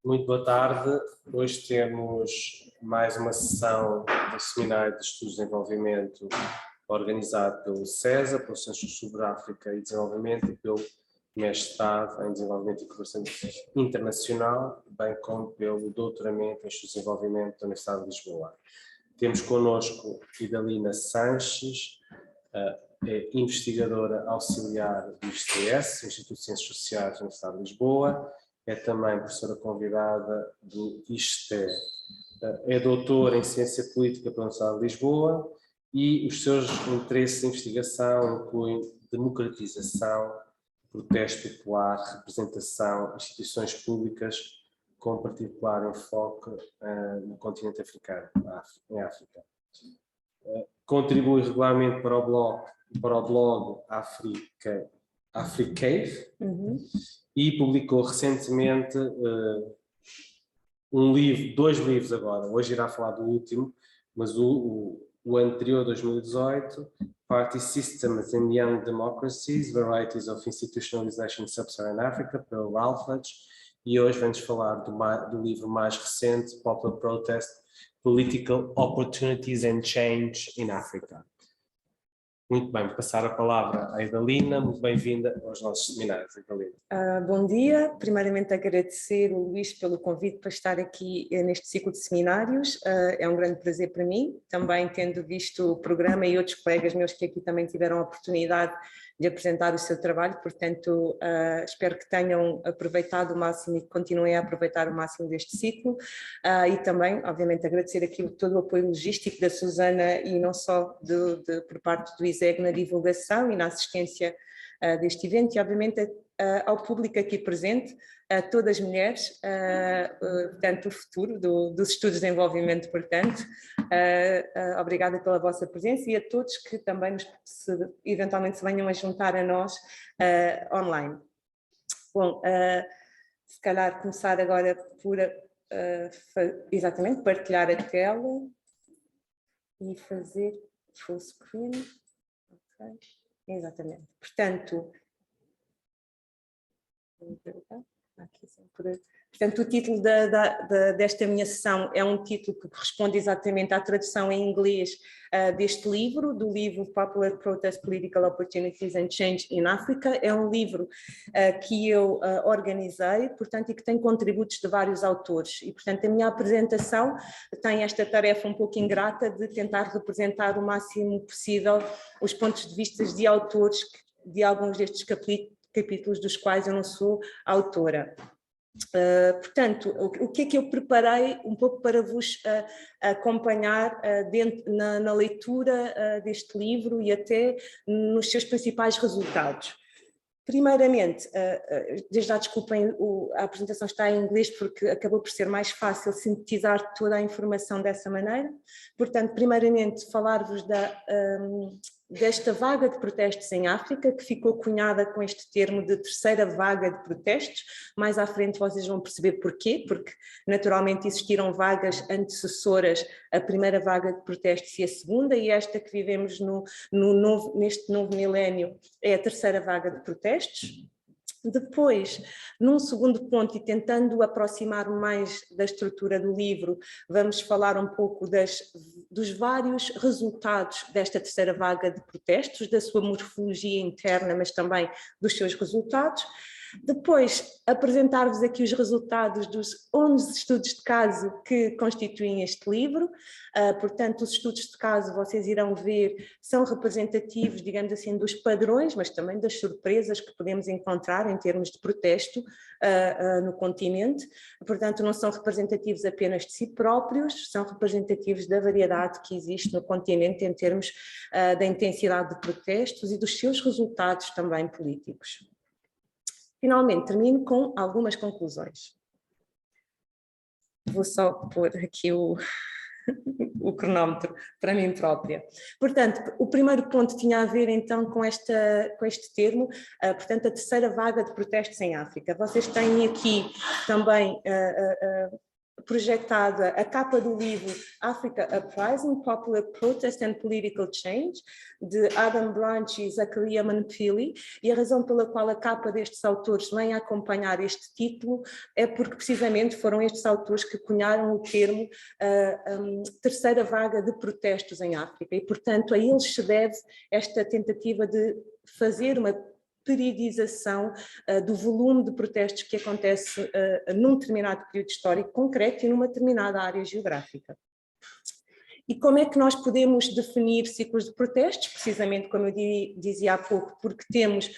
Muito boa tarde. Hoje temos mais uma sessão do Seminário de Estudos de Desenvolvimento organizado pelo CESA, pelo Centro sobre África e Desenvolvimento e pelo Mestrado em Desenvolvimento e Cooperação Internacional, bem como pelo Doutoramento em Estudos de Desenvolvimento da Universidade de Lisboa. Temos connosco Idalina Sanches, é investigadora auxiliar do ISTS, Instituto de Ciências Sociais da Universidade de Lisboa, é também professora convidada do ISTE, é doutora em Ciência Política pela Universidade de Lisboa e os seus interesses de investigação incluem democratização, protesto popular, representação, instituições públicas, com particular enfoque no continente africano, em África. Contribui regularmente para o blog Africave e publicou recentemente dois livros agora. Hoje irá falar do último, mas o anterior, 2018, Party Systems in Young Democracies, Varieties of Institutionalization in Sub-Saharan Africa, pelo Routledge, e hoje vamos falar do livro mais recente, Popular Protest, Political Opportunities and Change in Africa. Muito bem, vou passar a palavra à Idalina. Muito bem-vinda aos nossos seminários, Idalina. Bom dia. Primeiramente agradecer o Luís pelo convite para estar aqui neste ciclo de seminários. É um grande prazer para mim, também tendo visto o programa e outros colegas meus que aqui também tiveram a oportunidade de apresentar o seu trabalho, portanto espero que tenham aproveitado o máximo e que continuem a aproveitar o máximo deste ciclo e também, obviamente, agradecer aqui todo o apoio logístico da Susana e não só por parte do ISEG na divulgação e na assistência deste evento e, obviamente, ao público aqui presente, a todas as mulheres, portanto, o futuro dos estudos de desenvolvimento, portanto, obrigada pela vossa presença e a todos que também eventualmente se venham a juntar a nós online. Bom, se calhar começar agora por, exatamente, partilhar a tela e fazer full screen. Okay. Exatamente, portanto, o título desta minha sessão é um título que corresponde exatamente à tradução em inglês deste livro, do livro Popular Protest, Political Opportunities and Change in Africa. É um livro que eu organizei, portanto, e que tem contributos de vários autores. E, portanto, a minha apresentação tem esta tarefa um pouco ingrata de tentar representar o máximo possível os pontos de vista de autores de alguns destes capítulos dos quais eu não sou autora. Portanto, o que é que eu preparei um pouco para vos acompanhar na leitura deste livro e até nos seus principais resultados? Primeiramente, desde já desculpem, a apresentação está em inglês porque acabou por ser mais fácil sintetizar toda a informação dessa maneira. Portanto, primeiramente, falar-vos desta vaga de protestos em África, que ficou cunhada com este termo de terceira vaga de protestos. Mais à frente vocês vão perceber porquê, porque naturalmente existiram vagas antecessoras, a primeira vaga de protestos e a segunda, e esta que vivemos neste novo milénio é a terceira vaga de protestos. Depois, num segundo ponto, e tentando aproximar mais da estrutura do livro, vamos falar um pouco dos vários resultados desta terceira vaga de protestos, da sua morfologia interna, mas também dos seus resultados. Depois, apresentar-vos aqui os resultados dos 11 estudos de caso que constituem este livro. Portanto, os estudos de caso, vocês irão ver, são representativos, digamos assim, dos padrões, mas também das surpresas que podemos encontrar em termos de protesto no continente. Portanto, não são representativos apenas de si próprios, são representativos da variedade que existe no continente em termos da intensidade de protestos e dos seus resultados também políticos. Finalmente, termino com algumas conclusões. Vou só pôr aqui o cronómetro para mim própria. Portanto, o primeiro ponto tinha a ver então com este termo, portanto, a terceira vaga de protestos em África. Vocês têm aqui também projetada a capa do livro Africa Uprising, Popular Protest and Political Change, de Adam Branch e Zakaria Manfili, e a razão pela qual a capa destes autores vem a acompanhar este título é porque precisamente foram estes autores que cunharam o termo terceira vaga de protestos em África, e portanto a eles se deve esta tentativa de fazer uma periodização do volume de protestos que acontece num determinado período histórico concreto e numa determinada área geográfica. E como é que nós podemos definir ciclos de protestos? Precisamente como eu dizia há pouco, porque temos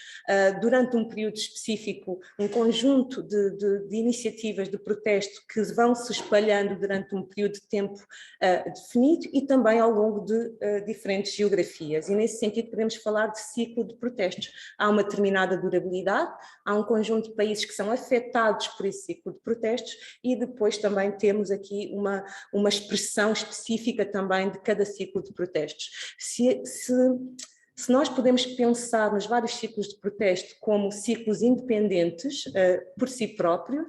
durante um período específico um conjunto de iniciativas de protesto que vão se espalhando durante um período de tempo definido e também ao longo de diferentes geografias. E nesse sentido podemos falar de ciclo de protestos. Há uma determinada durabilidade, há um conjunto de países que são afetados por esse ciclo de protestos e depois também temos aqui uma expressão específica também de cada ciclo de protestos. Se nós podemos pensar nos vários ciclos de protesto como ciclos independentes por si próprios,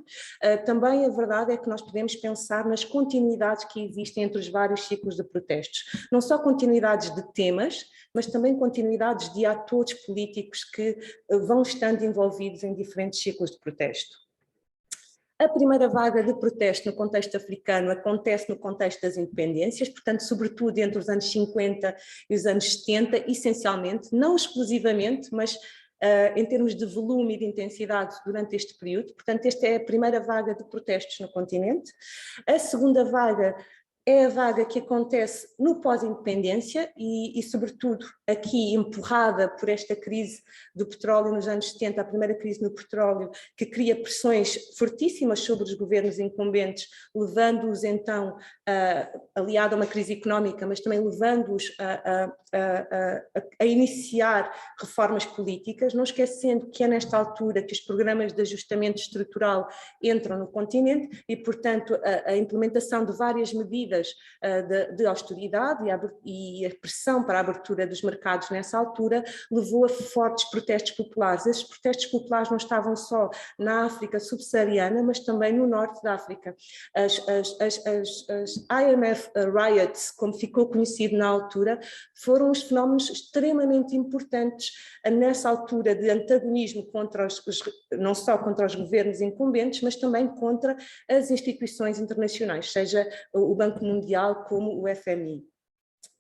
também a verdade é que nós podemos pensar nas continuidades que existem entre os vários ciclos de protestos. Não só continuidades de temas, mas também continuidades de atores políticos que vão estando envolvidos em diferentes ciclos de protesto. A primeira vaga de protesto no contexto africano acontece no contexto das independências, portanto, sobretudo entre os anos 50 e os anos 70, essencialmente, não exclusivamente, mas em termos de volume e de intensidade durante este período. Portanto, esta é a primeira vaga de protestos no continente. A segunda vaga é a vaga que acontece no pós-independência e, sobretudo, aqui empurrada por esta crise do petróleo nos anos 70, a primeira crise no petróleo, que cria pressões fortíssimas sobre os governos incumbentes, levando-os então, aliado a uma crise económica, mas também levando-os a iniciar reformas políticas, não esquecendo que é nesta altura que os programas de ajustamento estrutural entram no continente e, portanto, a implementação de várias medidas de austeridade e a pressão para a abertura dos mercados nessa altura levou a fortes protestos populares. Esses protestos populares não estavam só na África subsaariana, mas também no norte da África. As IMF riots, como ficou conhecido na altura, foram os fenómenos extremamente importantes nessa altura de antagonismo contra não só contra os governos incumbentes, mas também contra as instituições internacionais, seja o Banco Mundial como o FMI.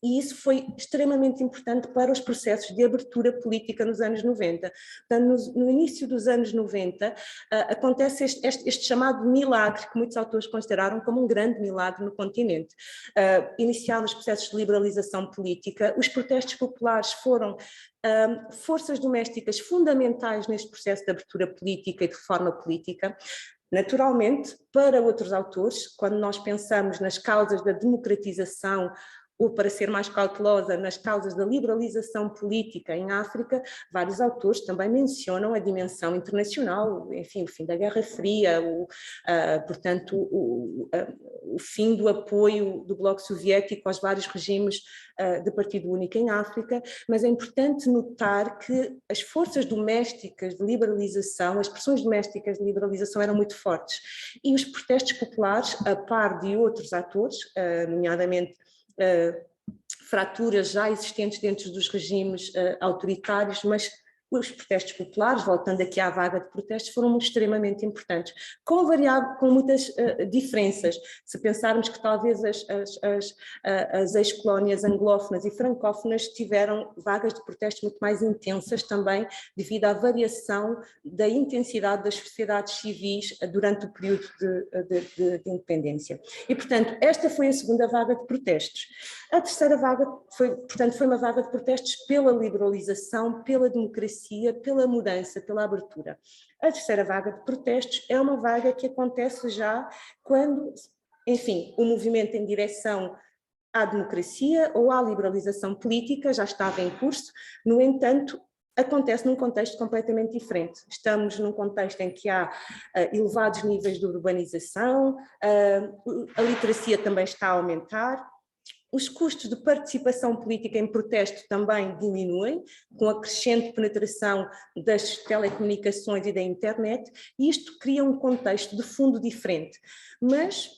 E isso foi extremamente importante para os processos de abertura política nos anos 90. Portanto, no início dos anos 90, acontece este chamado milagre, que muitos autores consideraram como um grande milagre no continente. Iniciaram os processos de liberalização política, os protestos populares foram forças domésticas fundamentais neste processo de abertura política e de reforma política. Naturalmente, para outros autores, quando nós pensamos nas causas da democratização, ou para ser mais cautelosa, nas causas da liberalização política em África, vários autores também mencionam a dimensão internacional, enfim, o fim da Guerra Fria, portanto, o fim do apoio do Bloco Soviético aos vários regimes de partido único em África, mas é importante notar que as forças domésticas de liberalização, as pressões domésticas de liberalização eram muito fortes, e os protestos populares, a par de outros atores, nomeadamente fraturas já existentes dentro dos regimes autoritários, mas os protestos populares, voltando aqui à vaga de protestos, foram extremamente importantes, com muitas diferenças. Se pensarmos que talvez as ex-colónias anglófonas e francófonas tiveram vagas de protestos muito mais intensas também, devido à variação da intensidade das sociedades civis durante o período de independência. E, portanto, esta foi a segunda vaga de protestos. A terceira vaga foi uma vaga de protestos pela liberalização, pela democracia, pela mudança, pela abertura. A terceira vaga de protestos é uma vaga que acontece já quando, enfim, o movimento em direção à democracia ou à liberalização política já estava em curso, no entanto, acontece num contexto completamente diferente. Estamos num contexto em que há elevados níveis de urbanização, a literacia também está a aumentar, os custos de participação política em protesto também diminuem, com a crescente penetração das telecomunicações e da internet, e isto cria um contexto de fundo diferente. Mas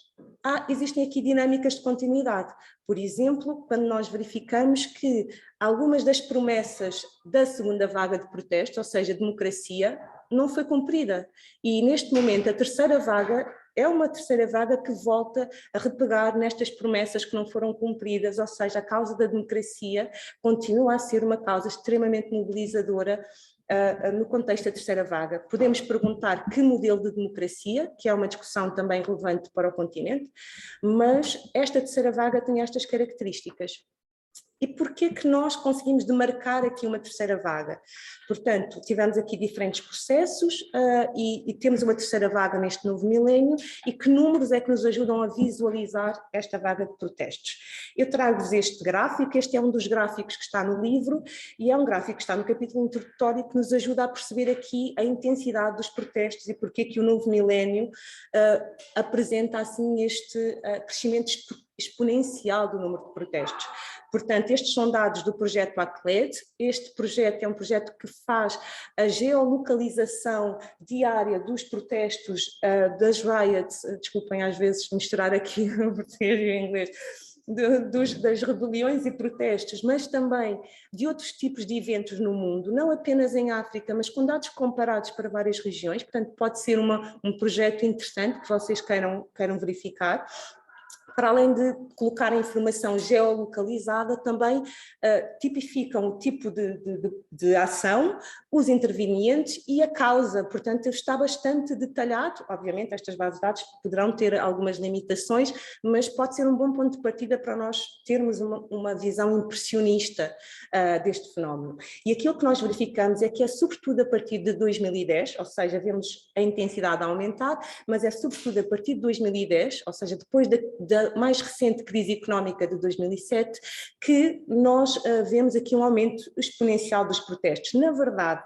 existem aqui dinâmicas de continuidade. Por exemplo, quando nós verificamos que algumas das promessas da segunda vaga de protesto, ou seja, democracia, não foi cumprida. E neste momento a terceira vaga é uma terceira vaga que volta a repegar nestas promessas que não foram cumpridas, ou seja, a causa da democracia continua a ser uma causa extremamente mobilizadora no contexto da terceira vaga. Podemos perguntar que modelo de democracia, que é uma discussão também relevante para o continente, mas esta terceira vaga tem estas características. E porquê que nós conseguimos demarcar aqui uma terceira vaga? Portanto, tivemos aqui diferentes processos e temos uma terceira vaga neste novo milénio, e que números é que nos ajudam a visualizar esta vaga de protestos? Eu trago-vos este gráfico, este é um dos gráficos que está no livro, e é um gráfico que está no capítulo introdutório que nos ajuda a perceber aqui a intensidade dos protestos e porquê que o novo milénio apresenta assim este crescimento exponencial do número de protestos. Portanto, estes são dados do projeto ACLED. Este projeto é um projeto que faz a geolocalização diária dos protestos, das riots, desculpem às vezes misturar aqui o português e o inglês, das rebeliões e protestos, mas também de outros tipos de eventos no mundo, não apenas em África, mas com dados comparados para várias regiões. Portanto, pode ser um projeto interessante que vocês queiram verificar. Para além de colocar a informação geolocalizada, também tipificam o tipo de ação, os intervenientes e a causa. Portanto, está bastante detalhado. Obviamente, estas bases de dados poderão ter algumas limitações, mas pode ser um bom ponto de partida para nós termos uma visão impressionista deste fenómeno. E aquilo que nós verificamos é que é sobretudo a partir de 2010, ou seja, vemos a intensidade a aumentar, mas é sobretudo a partir de 2010, ou seja, depois da mais recente crise económica de 2007, que nós vemos aqui um aumento exponencial dos protestos. Na verdade,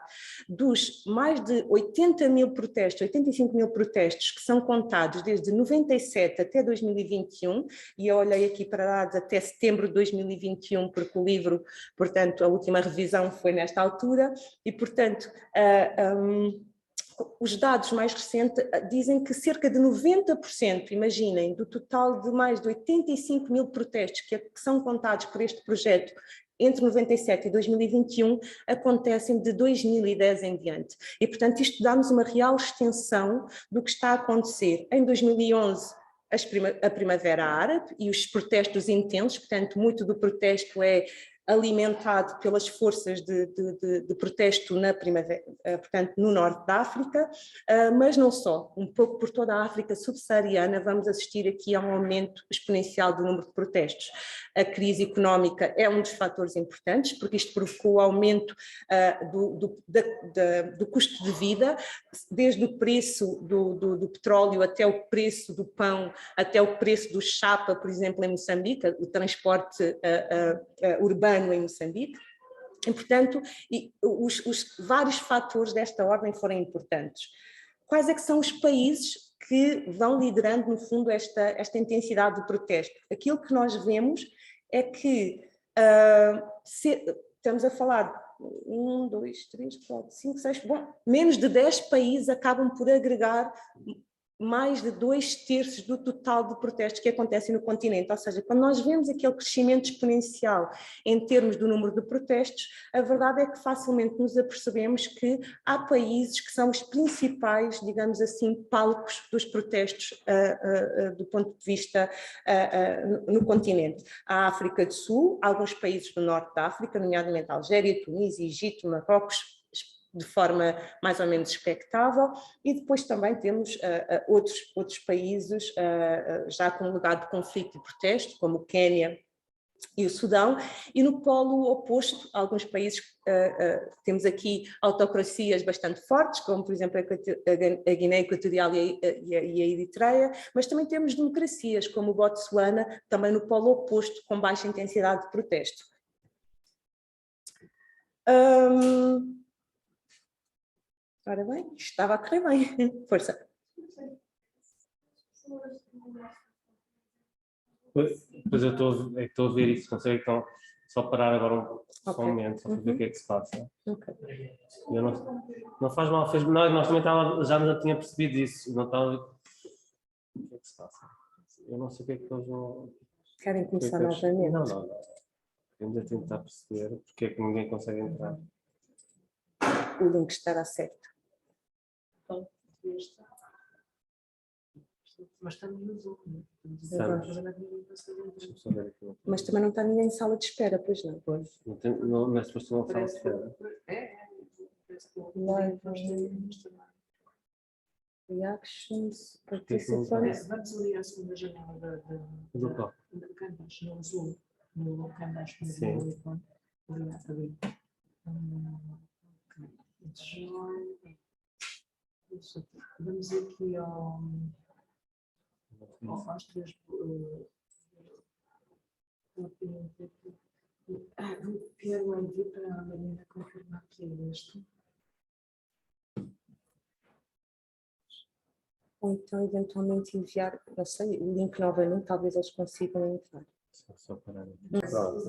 dos mais de 80 mil protestos, 85 mil protestos que são contados desde 97 até 2021, e eu olhei aqui para dados até setembro de 2021, porque o livro, portanto, a última revisão foi nesta altura, e portanto, os dados mais recentes dizem que cerca de 90%, imaginem, do total de mais de 85 mil protestos que são contados por este projeto entre 97 e 2021, acontecem de 2010 em diante. E, portanto, isto dá-nos uma real extensão do que está a acontecer. Em 2011, a Primavera Árabe e os protestos intensos, portanto, muito do protesto é alimentado pelas forças de protesto na primavera, portanto, no norte da África, mas não só, um pouco por toda a África subsaariana vamos assistir aqui a um aumento exponencial do número de protestos. A crise económica é um dos fatores importantes, porque isto provocou o aumento do custo de vida, desde o preço do petróleo até o preço do pão, até o preço do chapa, por exemplo, em Moçambique, o transporte urbano em Moçambique, e, portanto, os vários fatores desta ordem foram importantes. Quais é que são os países que vão liderando, no fundo, esta intensidade do protesto? Aquilo que nós vemos é que estamos a falar 1, 2, 3, 4, 5, 6, bom, menos de 10 países acabam por agregar mais de 2/3 do total de protestos que acontecem no continente, ou seja, quando nós vemos aquele crescimento exponencial em termos do número de protestos, a verdade é que facilmente nos apercebemos que há países que são os principais, digamos assim, palcos dos protestos do ponto de vista no continente. A África do Sul, alguns países do norte da África, nomeadamente Algéria, Tunísia, Egito, Marrocos, de forma mais ou menos expectável, e depois também temos outros países já com um legado de conflito e protesto, como o Quênia e o Sudão, e no polo oposto, alguns países, temos aqui autocracias bastante fortes, como por exemplo a Guiné Equatorial e a Eritreia, mas também temos democracias, como o Botsuana, também no polo oposto, com baixa intensidade de protesto. Ora bem, estava a correr bem. Força. Pois eu estou a ver isso, consegue então só parar agora só um momento, só para ver o que é que se passa. Eu não faz mal, nós também já tinha percebido isso, não estava a ver o que é que se passa. eu não sei o que é que eles vão... Querem começar novamente? Não. Ainda tentar perceber porque é que ninguém consegue entrar. O link estará certo. Então, mas estamos no Zoom, não é? Estamos. Deixa-me só ver aqui. Mas também não está ninguém em sala de espera, pois não? Pois. Não é suposto não falar de espera. Live reactions, participants. Vamos ali à segunda janela da Canvas, no Zoom, no Canvas, no ícone. Ali. Ok. Join. Vamos aqui aos três. Vou enviar o envio para a Marina confirmar que é este. Ou então, eventualmente, enviar, não sei, o link novamente, talvez eles consigam entrar. Só parar. Pronto.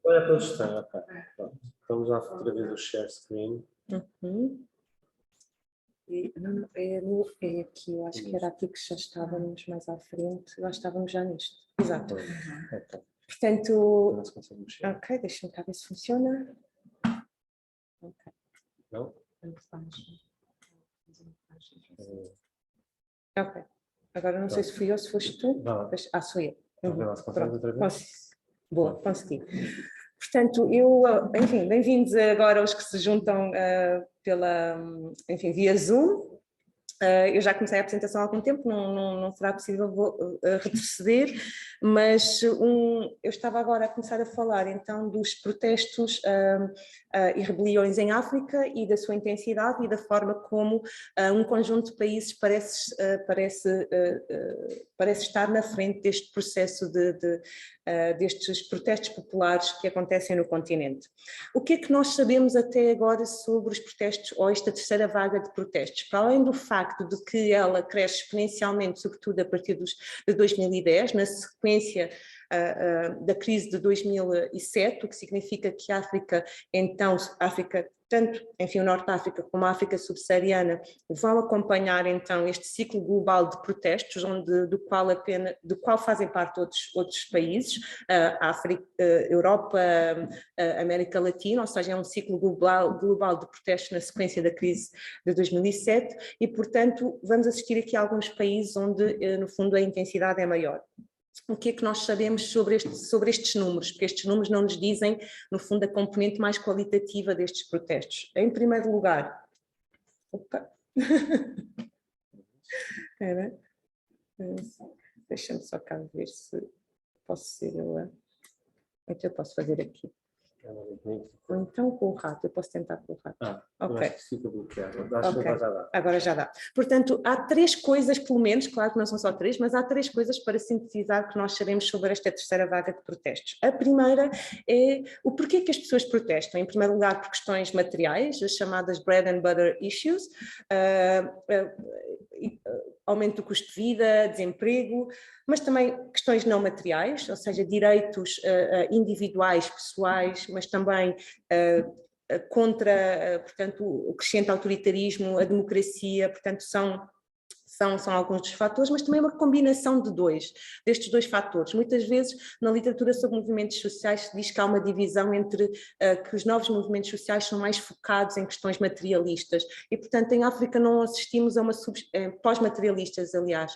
Agora todos estão, ok. Pronto. Vamos lá outra vez o share screen. Uhum. É aqui, eu acho que era aqui que já estávamos mais à frente, já estávamos já nisto. Exato. Ok. Portanto, Não se consegue mexer. ok, deixa-me cá ver se funciona. Ok. Não? Ok. Agora não sei se fui eu, se foste tu. Não. Sou eu. Vamos ver lá se consegue outra vez. Boa, consegui. Portanto, enfim, bem-vindos agora aos que se juntam via Zoom. Eu já comecei a apresentação há algum tempo, não será possível retroceder, mas eu estava agora a começar a falar então dos protestos e rebeliões em África e da sua intensidade e da forma como um conjunto de países parece estar na frente deste processo destes protestos populares que acontecem no continente. O que é que nós sabemos até agora sobre os protestos ou esta terceira vaga de protestos? Para além do facto de que ela cresce exponencialmente, sobretudo a partir de 2010, na sequência da crise de 2007, o que significa que a África, tanto, enfim, o Norte de África como a África subsaariana vão acompanhar então este ciclo global de protestos, do qual fazem parte outros países, África, Europa, América Latina, ou seja, é um ciclo global de protestos na sequência da crise de 2007 e, portanto, vamos assistir aqui a alguns países onde, no fundo, a intensidade é maior. O que é que nós sabemos sobre estes números? Porque estes números não nos dizem, no fundo, a componente mais qualitativa destes protestos. Em primeiro lugar, deixa-me só cá ver se posso ser eu. Então eu posso fazer aqui. Ou então com o rato, eu posso tentar com o rato. Ok. Acho que fica bloqueado. Acho que Okay. agora já dá. Agora já dá. Portanto, há três coisas, pelo menos, claro que não são só três, mas há três coisas para sintetizar que nós sabemos sobre esta terceira vaga de protestos. A primeira é o porquê que as pessoas protestam. Em primeiro lugar, por questões materiais, as chamadas bread and butter issues, aumento do custo de vida, desemprego, mas também questões não materiais, ou seja, direitos individuais, pessoais, mas também contra, portanto, o crescente autoritarismo, a democracia, portanto, são alguns dos fatores, mas também uma combinação destes dois fatores. Muitas vezes, na literatura sobre movimentos sociais, se diz que há uma divisão entre que os novos movimentos sociais são mais focados em questões materialistas e, portanto, em África não assistimos a pós-materialistas, aliás,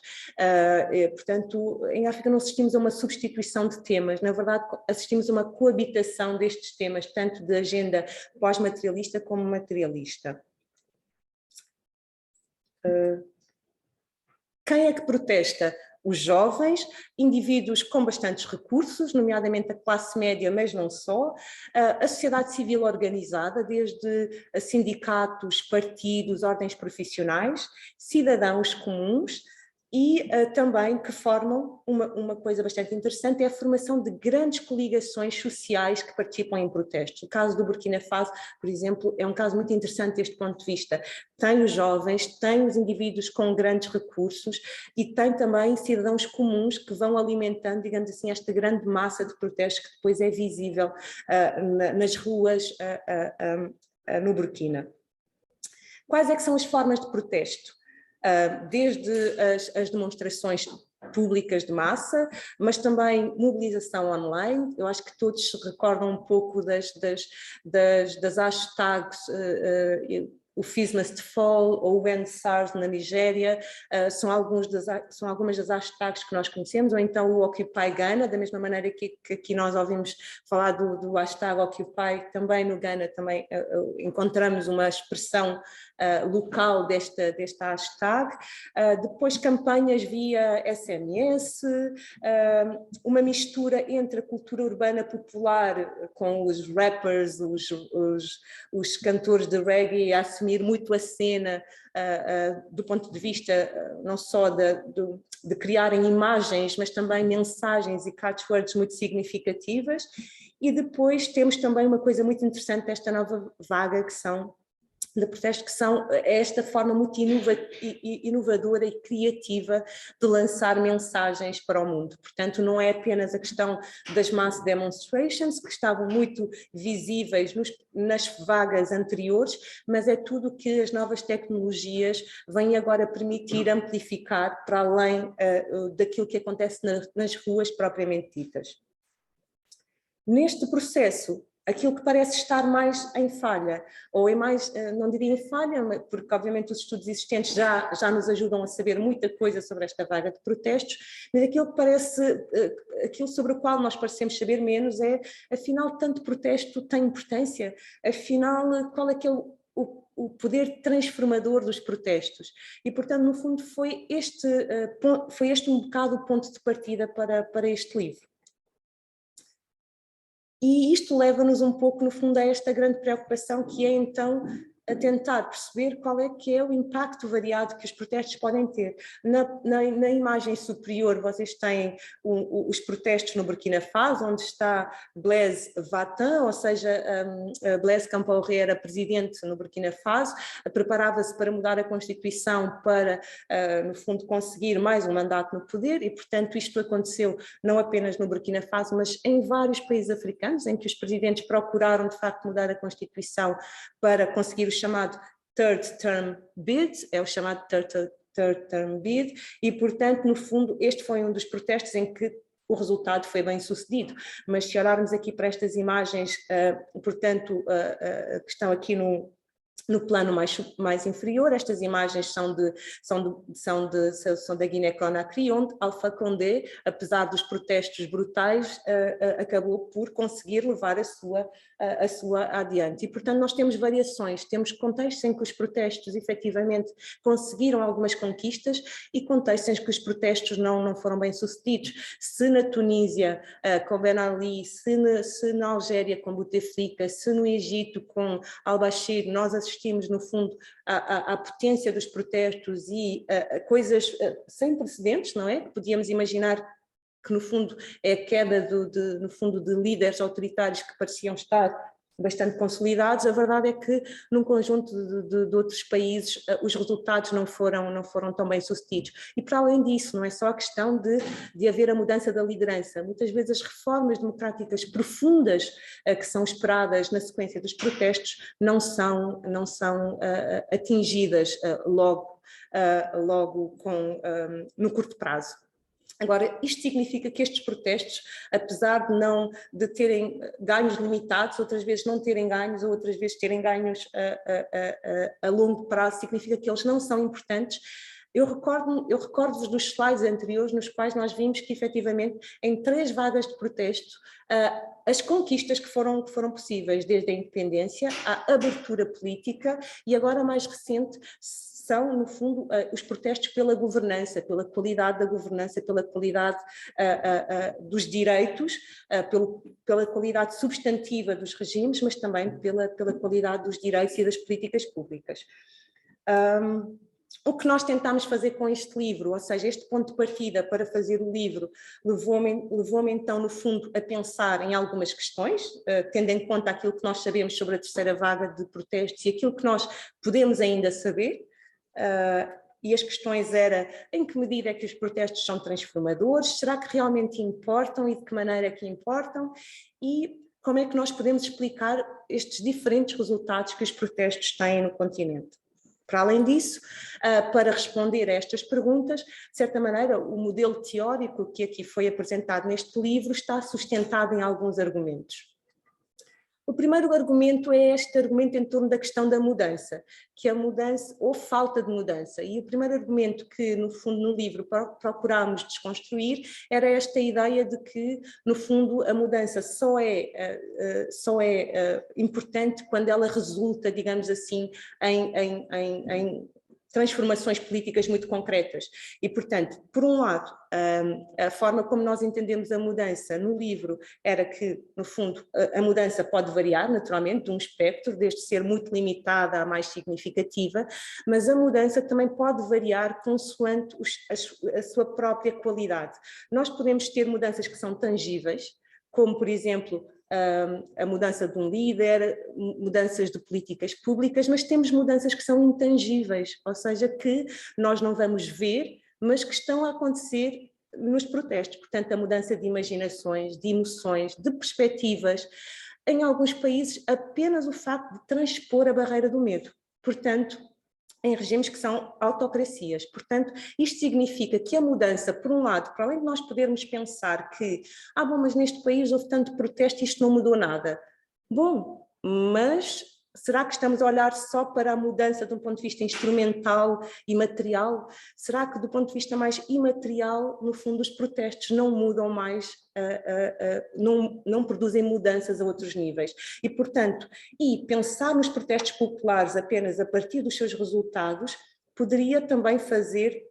portanto, em África não assistimos a uma substituição de temas, na verdade assistimos a uma coabitação destes temas, tanto de agenda pós-materialista como materialista. Quem é que protesta? Os jovens, indivíduos com bastantes recursos, nomeadamente a classe média, mas não só, a sociedade civil organizada, desde sindicatos, partidos, ordens profissionais, cidadãos comuns, e também que formam uma coisa bastante interessante, é a formação de grandes coligações sociais que participam em protestos. O caso do Burkina Faso, por exemplo, é um caso muito interessante deste ponto de vista. Tem os jovens, tem os indivíduos com grandes recursos e tem também cidadãos comuns que vão alimentando, digamos assim, esta grande massa de protestos que depois é visível nas ruas no Burkina. Quais é que são as formas de protesto? Desde as demonstrações públicas de massa, mas também mobilização online. Eu acho que todos se recordam um pouco das hashtags o Fees Must Fall ou o End SARS na Nigéria, são algumas das hashtags que nós conhecemos, ou então o Occupy Ghana, da mesma maneira que aqui nós ouvimos falar do hashtag Occupy, também no Ghana também encontramos uma expressão local desta hashtag. Depois campanhas via SMS, uma mistura entre a cultura urbana popular com os rappers, os cantores de reggae a assumir muito a cena do ponto de vista não só de criarem imagens, mas também mensagens e catchwords muito significativas. E depois temos também uma coisa muito interessante desta nova vaga, que são de protestos, que são esta forma muito inovadora e criativa de lançar mensagens para o mundo. Portanto, não é apenas a questão das mass demonstrations, que estavam muito visíveis nas vagas anteriores, mas é tudo o que as novas tecnologias vêm agora permitir amplificar para além daquilo que acontece nas ruas propriamente ditas. Neste processo, aquilo que parece estar mais em falha, ou em mais, não diria em falha, porque obviamente os estudos existentes já nos ajudam a saber muita coisa sobre esta vaga de protestos, mas aquilo sobre o qual nós parecemos saber menos é, afinal, tanto protesto tem importância? Afinal, qual é que é o poder transformador dos protestos? E, portanto, no fundo, foi este um bocado o ponto de partida para este livro. E isto leva-nos um pouco, no fundo, a esta grande preocupação, que é então a tentar perceber qual é que é o impacto variado que os protestos podem ter. Na imagem superior vocês têm os protestos no Burkina Faso, onde está Blaise Vatin, ou seja, Blaise Compaoré era presidente no Burkina Faso, preparava-se para mudar a Constituição para, no fundo, conseguir mais um mandato no poder, e portanto isto aconteceu não apenas no Burkina Faso, mas em vários países africanos, em que os presidentes procuraram de facto mudar a Constituição para conseguir o chamado Third Term Bid, é o chamado Third Term Bid, e portanto, no fundo, este foi um dos protestos em que o resultado foi bem sucedido. Mas se olharmos aqui para estas imagens, portanto, que estão aqui no plano mais inferior, estas imagens são da Guiné-Conakry, onde Alpha Condé, apesar dos protestos brutais, acabou por conseguir levar a sua adiante. E, portanto, nós temos variações, temos contextos em que os protestos efetivamente conseguiram algumas conquistas e contextos em que os protestos não foram bem sucedidos. Se na Tunísia com Ben Ali, se na Algéria com Bouteflika, se no Egito com al-Bashir, nós assistimos no fundo à potência dos protestos e a coisas sem precedentes, não é? Que podíamos imaginar que no fundo é a queda no fundo de líderes autoritários que pareciam estar bastante consolidados. A verdade é que num conjunto de outros países os resultados não foram tão bem sucedidos. E para além disso, não é só a questão de haver a mudança da liderança. Muitas vezes as reformas democráticas profundas que são esperadas na sequência dos protestos não são atingidas logo no curto prazo. Agora, isto significa que estes protestos, apesar de terem ganhos limitados, outras vezes não terem ganhos, ou outras vezes terem ganhos a longo prazo, significa que eles não são importantes. Eu recordo-vos dos slides anteriores nos quais nós vimos que, efetivamente, em 3 vagas de protesto, as conquistas que foram possíveis, desde a independência, à abertura política e agora mais recente, são, no fundo, os protestos pela governança, pela qualidade da governança, pela qualidade dos direitos, pela qualidade substantiva dos regimes, mas também pela qualidade dos direitos e das políticas públicas. O que nós tentámos fazer com este livro, ou seja, este ponto de partida para fazer o livro, levou-me então, no fundo, a pensar em algumas questões, tendo em conta aquilo que nós sabemos sobre a terceira vaga de protestos e aquilo que nós podemos ainda saber. E as questões eram: em que medida é que os protestos são transformadores? Será que realmente importam e de que maneira é que importam? E como é que nós podemos explicar estes diferentes resultados que os protestos têm no continente? Para além disso, para responder a estas perguntas, de certa maneira, o modelo teórico que aqui foi apresentado neste livro está sustentado em alguns argumentos. O primeiro argumento é este argumento em torno da questão da mudança, que a mudança ou falta de mudança. E o primeiro argumento que, no fundo, no livro procurámos desconstruir era esta ideia de que, no fundo, a mudança só é importante quando ela resulta, digamos assim, em transformações políticas muito concretas. E, portanto, por um lado, a forma como nós entendemos a mudança no livro era que, no fundo, a mudança pode variar, naturalmente, de um espectro, desde ser muito limitada à mais significativa, mas a mudança também pode variar consoante a sua própria qualidade. Nós podemos ter mudanças que são tangíveis, como, por exemplo, a mudança de um líder, mudanças de políticas públicas, mas temos mudanças que são intangíveis, ou seja, que nós não vamos ver, mas que estão a acontecer nos protestos. Portanto, a mudança de imaginações, de emoções, de perspectivas. Em alguns países, apenas o facto de transpor a barreira do medo. Portanto, em regimes que são autocracias. Portanto, isto significa que a mudança, por um lado, para além de nós podermos pensar que, bom, mas neste país houve tanto protesto e isto não mudou nada. Bom, mas será que estamos a olhar só para a mudança de um ponto de vista instrumental e material? Será que do ponto de vista mais imaterial, no fundo, os protestos não mudam mais, não produzem mudanças a outros níveis? E, portanto, pensar nos protestos populares apenas a partir dos seus resultados poderia também fazer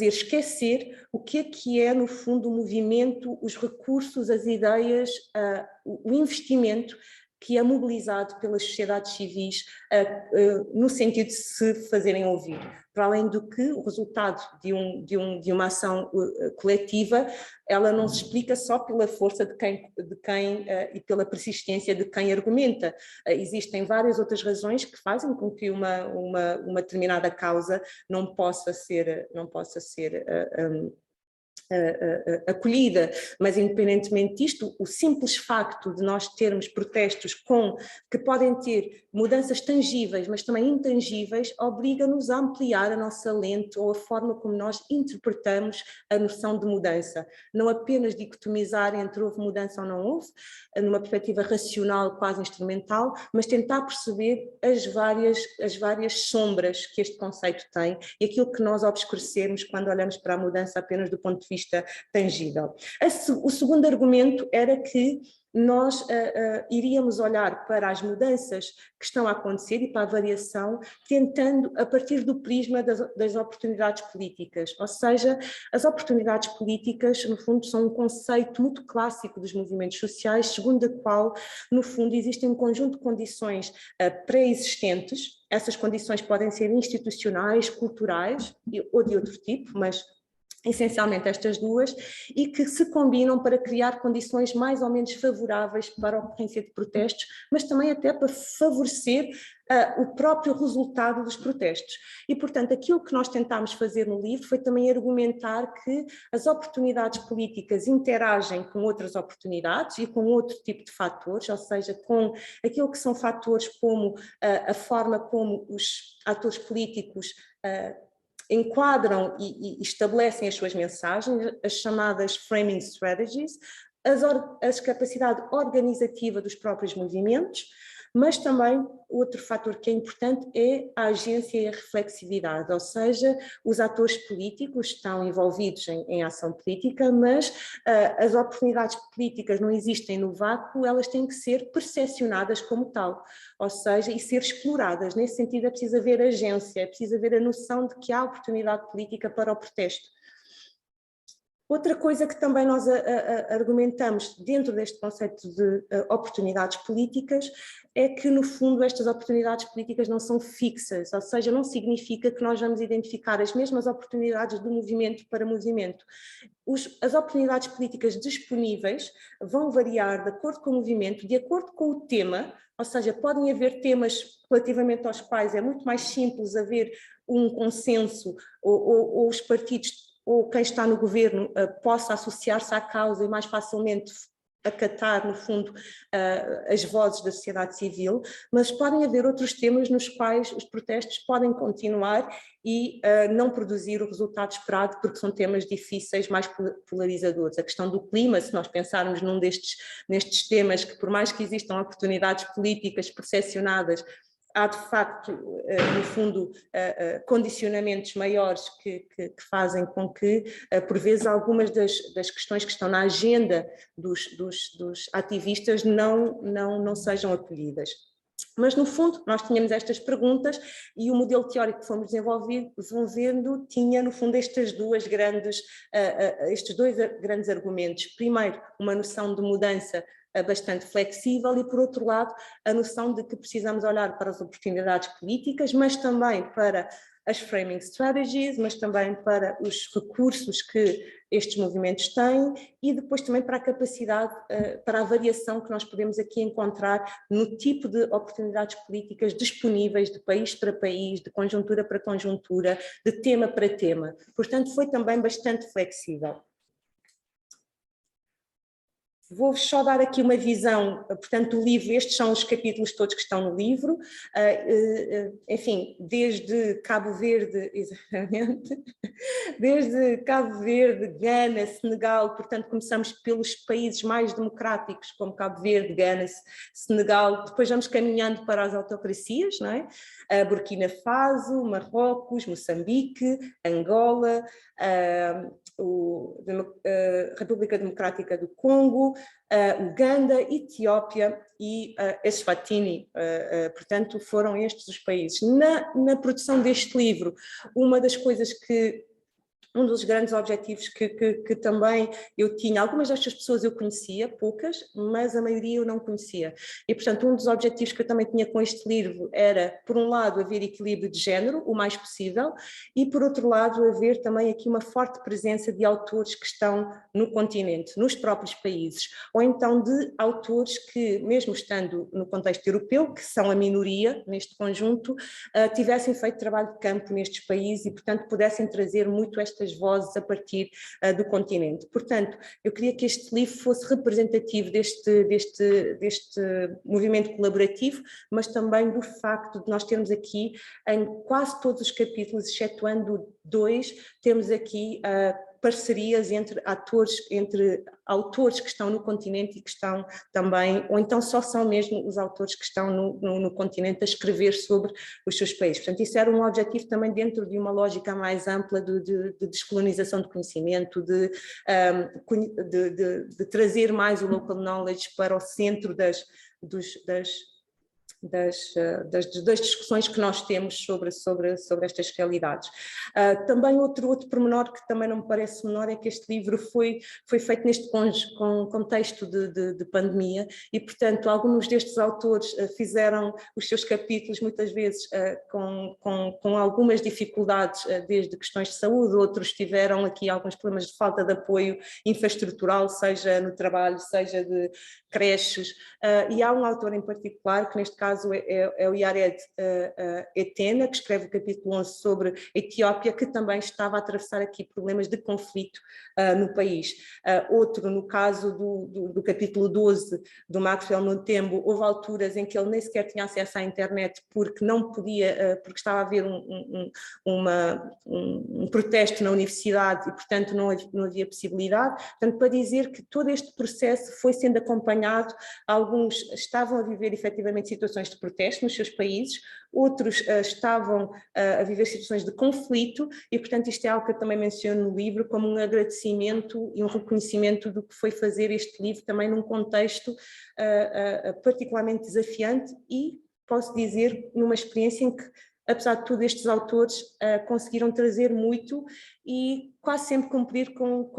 esquecer o que é, no fundo, o movimento, os recursos, as ideias, o investimento que é mobilizado pelas sociedades civis no sentido de se fazerem ouvir. Para além do que o resultado de uma ação coletiva, ela não se explica só pela força de quem e pela persistência de quem argumenta. Existem várias outras razões que fazem com que uma determinada causa não possa ser acolhida, mas independentemente disto, o simples facto de nós termos protestos que podem ter mudanças tangíveis, mas também intangíveis, obriga-nos a ampliar a nossa lente ou a forma como nós interpretamos a noção de mudança. Não apenas dicotomizar entre houve mudança ou não houve, numa perspectiva racional, quase instrumental, mas tentar perceber as várias sombras que este conceito tem e aquilo que nós obscurecemos quando olhamos para a mudança apenas do ponto de vista tangível. O segundo argumento era que nós iríamos olhar para as mudanças que estão a acontecer e para a variação, tentando a partir do prisma das oportunidades políticas, ou seja, as oportunidades políticas, no fundo, são um conceito muito clássico dos movimentos sociais, segundo a qual, no fundo, existem um conjunto de condições pré-existentes. Essas condições podem ser institucionais, culturais ou de outro tipo, mas essencialmente estas duas, e que se combinam para criar condições mais ou menos favoráveis para a ocorrência de protestos, mas também até para favorecer o próprio resultado dos protestos. E, portanto, aquilo que nós tentámos fazer no livro foi também argumentar que as oportunidades políticas interagem com outras oportunidades e com outro tipo de fatores, ou seja, com aquilo que são fatores como a forma como os atores políticos enquadram e estabelecem as suas mensagens, as chamadas framing strategies, a capacidade organizativa dos próprios movimentos, mas também outro fator que é importante é a agência e a reflexividade, ou seja, os atores políticos estão envolvidos em ação política, mas as oportunidades políticas não existem no vácuo, elas têm que ser percepcionadas como tal, ou seja, e ser exploradas. Nesse sentido é preciso haver agência, é preciso haver a noção de que há oportunidade política para o protesto. Outra coisa que também nós argumentamos dentro deste conceito de oportunidades políticas é que, no fundo, estas oportunidades políticas não são fixas, ou seja, não significa que nós vamos identificar as mesmas oportunidades de movimento para movimento. As oportunidades políticas disponíveis vão variar de acordo com o movimento, de acordo com o tema, ou seja, podem haver temas relativamente aos quais é muito mais simples haver um consenso ou os partidos ou quem está no governo possa associar-se à causa e mais facilmente acatar, no fundo, as vozes da sociedade civil, mas podem haver outros temas nos quais os protestos podem continuar e não produzir o resultado esperado, porque são temas difíceis, mais polarizadores. A questão do clima, se nós pensarmos nestes temas, que por mais que existam oportunidades políticas percepcionadas, há de facto, no fundo, condicionamentos maiores que fazem com que, por vezes, algumas das questões que estão na agenda dos ativistas não sejam acolhidas. Mas, no fundo, nós tínhamos estas perguntas e o modelo teórico que fomos desenvolvendo tinha, no fundo, estes dois grandes argumentos. Primeiro, uma noção de mudança bastante flexível e, por outro lado, a noção de que precisamos olhar para as oportunidades políticas, mas também para as framing strategies, mas também para os recursos que estes movimentos têm e depois também para a capacidade, para a variação que nós podemos aqui encontrar no tipo de oportunidades políticas disponíveis de país para país, de conjuntura para conjuntura, de tema para tema. Portanto, foi também bastante flexível. Vou só dar aqui uma visão, portanto, do livro. Estes são os capítulos todos que estão no livro, enfim, desde Cabo Verde, exatamente, desde Cabo Verde, Gana, Senegal, portanto começamos pelos países mais democráticos, como Cabo Verde, Gana, Senegal, depois vamos caminhando para as autocracias, não é? Burkina Faso, Marrocos, Moçambique, Angola, República Democrática do Congo, Uganda, Etiópia e Eswatini, portanto foram estes os países. Na produção deste livro, uma das coisas que um dos grandes objetivos que também eu tinha, algumas destas pessoas eu conhecia, poucas, mas a maioria eu não conhecia. E, portanto, um dos objetivos que eu também tinha com este livro era, por um lado, haver equilíbrio de género, o mais possível, e, por outro lado, haver também aqui uma forte presença de autores que estão no continente, nos próprios países, ou então de autores que, mesmo estando no contexto europeu, que são a minoria neste conjunto, tivessem feito trabalho de campo nestes países e, portanto, pudessem trazer muito estas vozes a partir do continente. Portanto, eu queria que este livro fosse representativo deste movimento colaborativo, mas também do facto de nós termos aqui, em quase todos os capítulos, excetuando 2, temos aqui parcerias entre autores que estão no continente e que estão também, ou então só são mesmo os autores que estão no continente a escrever sobre os seus países. Portanto, isso era um objetivo também dentro de uma lógica mais ampla de descolonização de conhecimento, de trazer mais o local knowledge para o centro das discussões que nós temos sobre estas realidades. Também outro pormenor que também não me parece menor é que este livro foi feito neste contexto de pandemia e, portanto, alguns destes autores fizeram os seus capítulos muitas vezes com algumas dificuldades, desde questões de saúde, outros tiveram aqui alguns problemas de falta de apoio infraestrutural, seja no trabalho, seja de creches, e há um autor em particular, que neste caso é o Yared Etena, que escreve o capítulo 11 sobre a Etiópia, que também estava a atravessar aqui problemas de conflito no país. Outro, no caso do capítulo 12 do Maxwell Montembo, houve alturas em que ele nem sequer tinha acesso à internet porque não podia, porque estava a haver um protesto na universidade e, portanto, não havia possibilidade. Portanto, para dizer que todo este processo foi sendo acompanhado, alguns estavam a viver efetivamente situações de protesto nos seus países, outros estavam a viver situações de conflito e, portanto, isto é algo que eu também menciono no livro como um agradecimento e um reconhecimento do que foi fazer este livro também num contexto particularmente desafiante e, posso dizer, numa experiência em que, apesar de tudo, estes autores conseguiram trazer muito e quase sempre cumprir com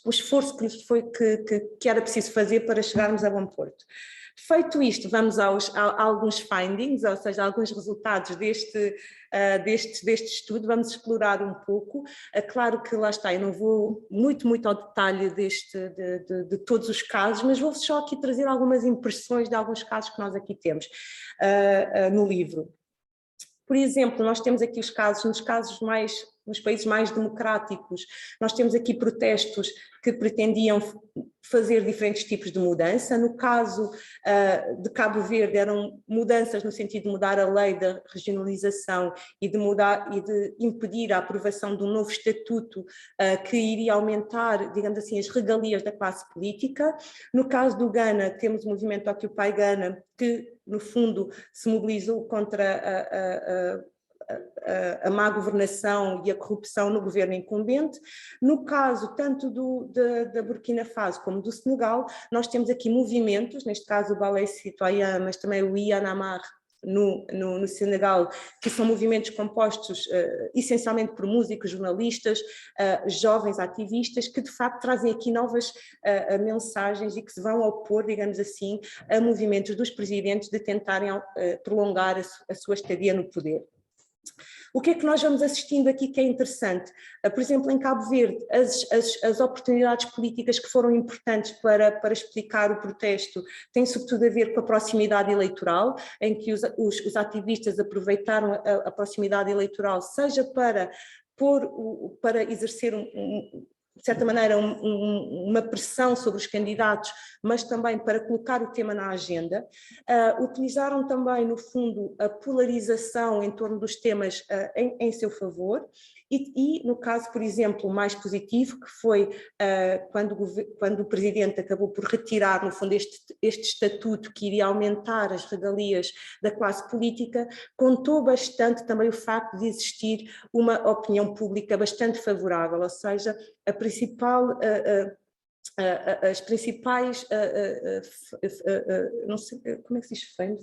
o esforço que era preciso fazer para chegarmos a bom porto. Feito isto, vamos a alguns findings, ou seja, alguns resultados deste estudo, vamos explorar um pouco. Claro que lá está, eu não vou muito ao detalhe de todos os casos, mas vou só aqui trazer algumas impressões de alguns casos que nós aqui temos no livro. Por exemplo, nós temos aqui os casos, nos casos mais nos países mais democráticos, nós temos aqui protestos que pretendiam fazer diferentes tipos de mudança. No caso de Cabo Verde, eram mudanças no sentido de mudar a lei da regionalização e de impedir a aprovação de um novo estatuto que iria aumentar, digamos assim, as regalias da classe política. No caso do Ghana, temos o movimento Occupy Ghana, que, no fundo, se mobilizou contra a má governação e a corrupção no governo incumbente. No caso tanto da Burkina Faso como do Senegal, nós temos aqui movimentos, neste caso o Balai Citoyen, mas também o Ianamar no Senegal, que são movimentos compostos essencialmente por músicos, jornalistas, jovens ativistas, que de facto trazem aqui novas mensagens e que se vão opor, digamos assim, a movimentos dos presidentes de tentarem prolongar a sua estadia no poder. O que é que nós vamos assistindo aqui que é interessante? Por exemplo, em Cabo Verde, as oportunidades políticas que foram importantes para explicar o protesto têm sobretudo a ver com a proximidade eleitoral, em que os ativistas aproveitaram a proximidade eleitoral, seja para exercer de certa maneira, uma pressão sobre os candidatos, mas também para colocar o tema na agenda. Utilizaram também, no fundo, a polarização em torno dos temas em seu favor. E, no caso, por exemplo, mais positivo, que foi quando o presidente acabou por retirar, no fundo, este estatuto que iria aumentar as regalias da classe política, contou bastante também o facto de existir uma opinião pública bastante favorável, ou seja, as principais, não sei como é que se diz frames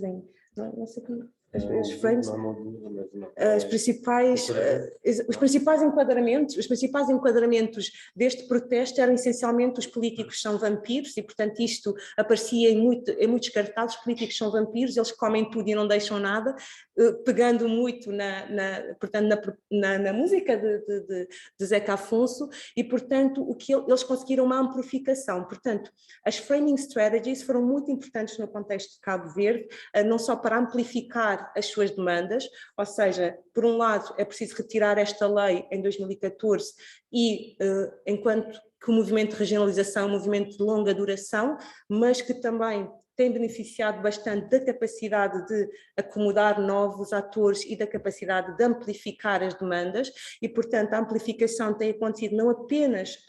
não sei como... Os principais enquadramentos deste protesto eram essencialmente os políticos são vampiros e, portanto, isto aparecia em muitos cartazes, os políticos são vampiros, eles comem tudo e não deixam nada, pegando muito na música de Zeca Afonso e, portanto, eles conseguiram uma amplificação. Portanto, as framing strategies foram muito importantes no contexto de Cabo Verde, não só para amplificar as suas demandas, ou seja, por um lado é preciso retirar esta lei em 2014 e enquanto que o movimento de regionalização é um movimento de longa duração, mas que também tem beneficiado bastante da capacidade de acomodar novos atores e da capacidade de amplificar as demandas e, portanto, a amplificação tem acontecido não apenas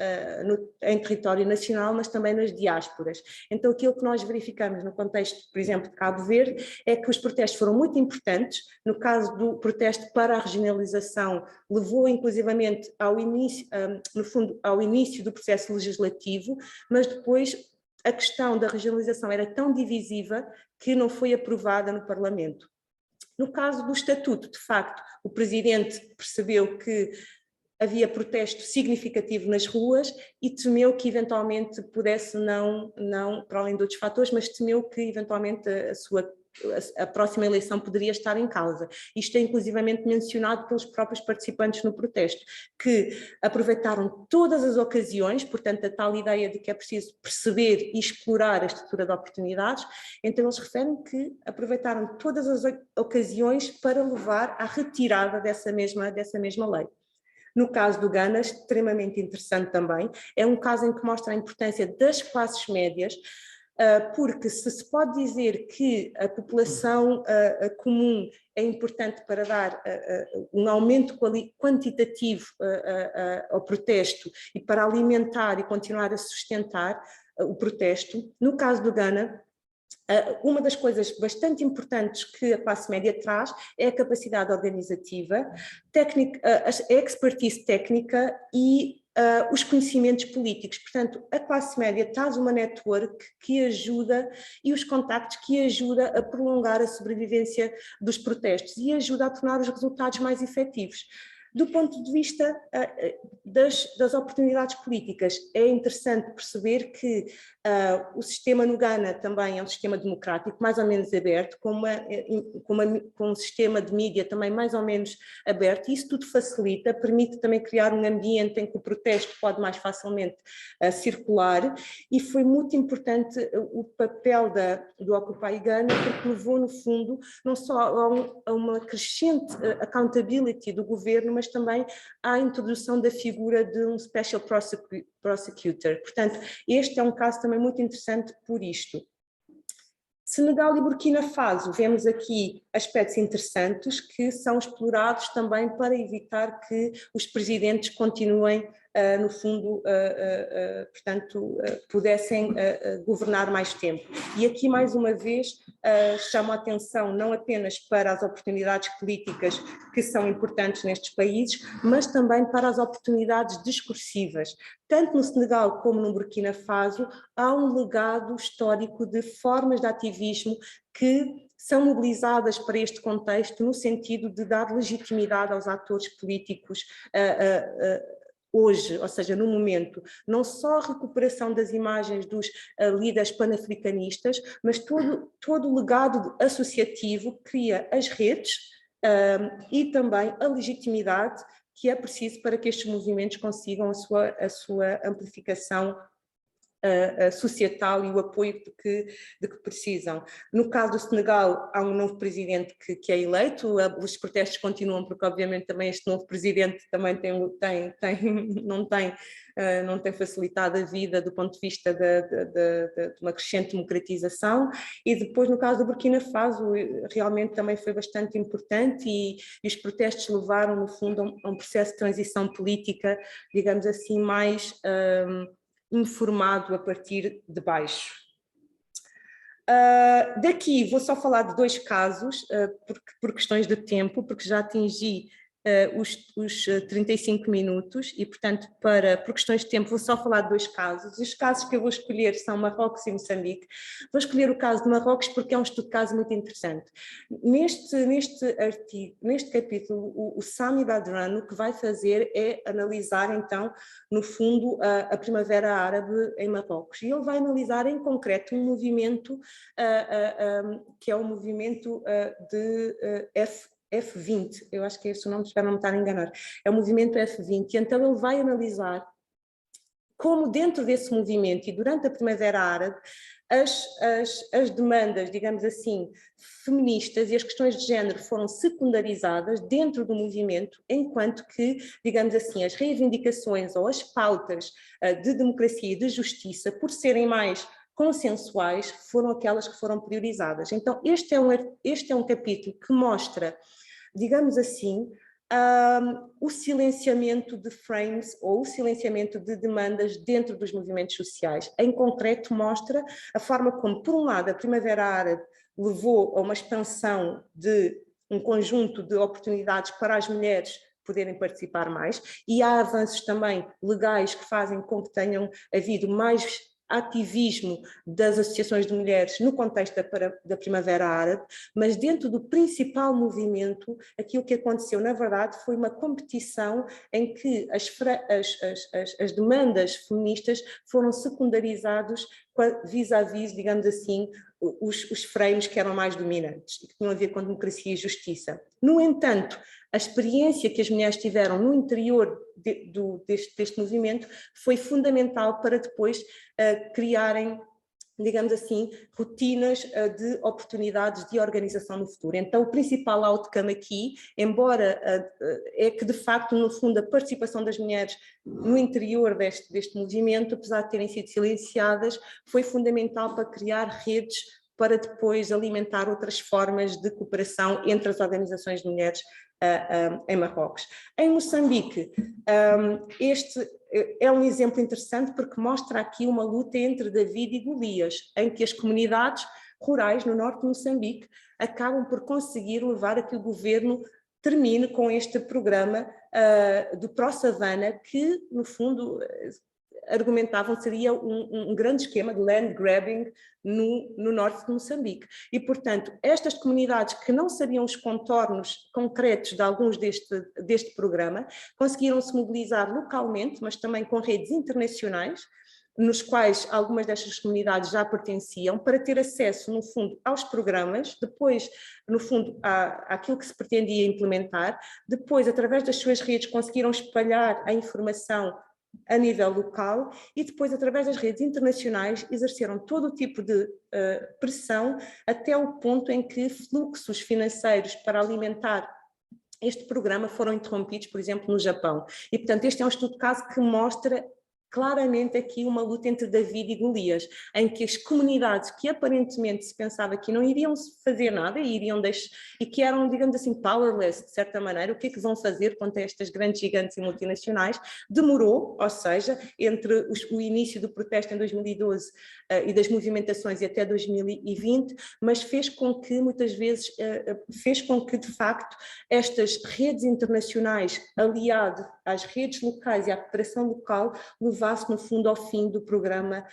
em território nacional, mas também nas diásporas. Então, aquilo que nós verificamos no contexto, por exemplo, de Cabo Verde, é que os protestos foram muito importantes. No caso do protesto para a regionalização, levou inclusivamente ao início, no fundo, ao início do processo legislativo, mas depois a questão da regionalização era tão divisiva que não foi aprovada no Parlamento. No caso do Estatuto, de facto, o Presidente percebeu que havia protesto significativo nas ruas e temeu que eventualmente pudesse não para além de outros fatores, mas temeu que eventualmente a próxima eleição poderia estar em causa. Isto é inclusivamente mencionado pelos próprios participantes no protesto, que aproveitaram todas as ocasiões, portanto a tal ideia de que é preciso perceber e explorar a estrutura de oportunidades, então eles referem que aproveitaram todas as ocasiões para levar à retirada dessa mesma lei. No caso do Ghana, extremamente interessante também, é um caso em que mostra a importância das classes médias, porque se pode dizer que a população comum é importante para dar um aumento quantitativo ao protesto e para alimentar e continuar a sustentar o protesto, no caso do Ghana, uma das coisas bastante importantes que a classe média traz é a capacidade organizativa, a expertise técnica e os conhecimentos políticos. Portanto, a classe média traz uma network que ajuda e os contactos que ajuda a prolongar a sobrevivência dos protestos e ajuda a tornar os resultados mais efetivos. Do ponto de vista das oportunidades políticas, é interessante perceber que o sistema no Ghana também é um sistema democrático, mais ou menos aberto, com um sistema de mídia também mais ou menos aberto, e isso tudo facilita, permite também criar um ambiente em que o protesto pode mais facilmente circular, e foi muito importante o papel do Occupy Ghana, porque levou, no fundo, não só a uma crescente accountability do governo, mas mas também à introdução da figura de um Special Prosecutor. Portanto, este é um caso também muito interessante por isto. Senegal e Burkina Faso, vemos aqui aspectos interessantes que são explorados também para evitar que os presidentes continuem, no fundo, portanto, pudessem governar mais tempo. E aqui, mais uma vez, chamo a atenção não apenas para as oportunidades políticas que são importantes nestes países, mas também para as oportunidades discursivas. Tanto no Senegal como no Burkina Faso, há um legado histórico de formas de ativismo que são mobilizadas para este contexto no sentido de dar legitimidade aos atores políticos hoje, ou seja, no momento, não só a recuperação das imagens dos líderes panafricanistas, mas todo o legado associativo cria as redes e também a legitimidade que é preciso para que estes movimentos consigam a sua amplificação societal e o apoio de que precisam. No caso do Senegal, há um novo presidente que é eleito, os protestos continuam porque obviamente também este novo presidente também não tem facilitado a vida do ponto de vista de uma crescente democratização, e depois no caso do Burkina Faso realmente também foi bastante importante e os protestos levaram no fundo a um processo de transição política, digamos assim, mais informado a partir de baixo. Daqui vou só falar de 2 casos, por questões de tempo, porque já atingi os 35 minutos e, portanto, por questões de tempo, vou só falar de 2 casos. Os casos que eu vou escolher são Marrocos e Moçambique. Vou escolher o caso de Marrocos porque é um estudo de caso muito interessante. Neste capítulo, o Sami Badran o que vai fazer é analisar, então, no fundo, a Primavera Árabe em Marrocos. E ele vai analisar, em concreto, um movimento que é o movimento de F20, eu acho que é esse o nome, espero não me estar a enganar, é o movimento F20, e então ele vai analisar como dentro desse movimento e durante a Primavera Árabe as demandas, digamos assim, feministas e as questões de género foram secundarizadas dentro do movimento, enquanto que, digamos assim, as reivindicações ou as pautas de democracia e de justiça, por serem mais consensuais, foram aquelas que foram priorizadas. Então, este é um capítulo que mostra, digamos assim, o silenciamento de frames ou o silenciamento de demandas dentro dos movimentos sociais. Em concreto, mostra a forma como, por um lado, a Primavera Árabe levou a uma expansão de um conjunto de oportunidades para as mulheres poderem participar mais, e há avanços também legais que fazem com que tenham havido mais ativismo das associações de mulheres no contexto da Primavera Árabe, mas dentro do principal movimento, aquilo que aconteceu, na verdade, foi uma competição em que as demandas feministas foram secundarizadas vis-à-vis, digamos assim, os frames que eram mais dominantes e que tinham a ver com democracia e justiça. No entanto, a experiência que as mulheres tiveram no interior deste movimento foi fundamental para depois criarem, digamos assim, rotinas de oportunidades de organização no futuro. Então, o principal outcome aqui, embora é que, de facto, no fundo, a participação das mulheres no interior deste movimento, apesar de terem sido silenciadas, foi fundamental para criar redes para depois alimentar outras formas de cooperação entre as organizações de mulheres em Marrocos. Em Moçambique, este é um exemplo interessante porque mostra aqui uma luta entre David e Golias, em que as comunidades rurais no norte de Moçambique acabam por conseguir levar a que o governo termine com este programa do Pro-Savana, que, no fundo, argumentavam seria um grande esquema de land grabbing no norte de Moçambique. E, portanto, estas comunidades que não sabiam os contornos concretos de alguns deste programa, conseguiram se mobilizar localmente, mas também com redes internacionais, nos quais algumas destas comunidades já pertenciam, para ter acesso, no fundo, aos programas, depois, no fundo, àquilo que se pretendia implementar, depois, através das suas redes, conseguiram espalhar a informação a nível local e depois, através das redes internacionais, exerceram todo o tipo de pressão até o ponto em que fluxos financeiros para alimentar este programa foram interrompidos, por exemplo, no Japão. E, portanto, este é um estudo de caso que mostra claramente aqui uma luta entre David e Golias, em que as comunidades que aparentemente se pensava que não iriam fazer nada e que eram, digamos assim, powerless, de certa maneira, o que é que vão fazer contra estas grandes gigantes e multinacionais, demorou, ou seja, entre o início do protesto em 2012 e das movimentações e até 2020, mas fez com que, muitas vezes, de facto, estas redes internacionais, aliado às redes locais e à cooperação local, levasse, no fundo, ao fim do programa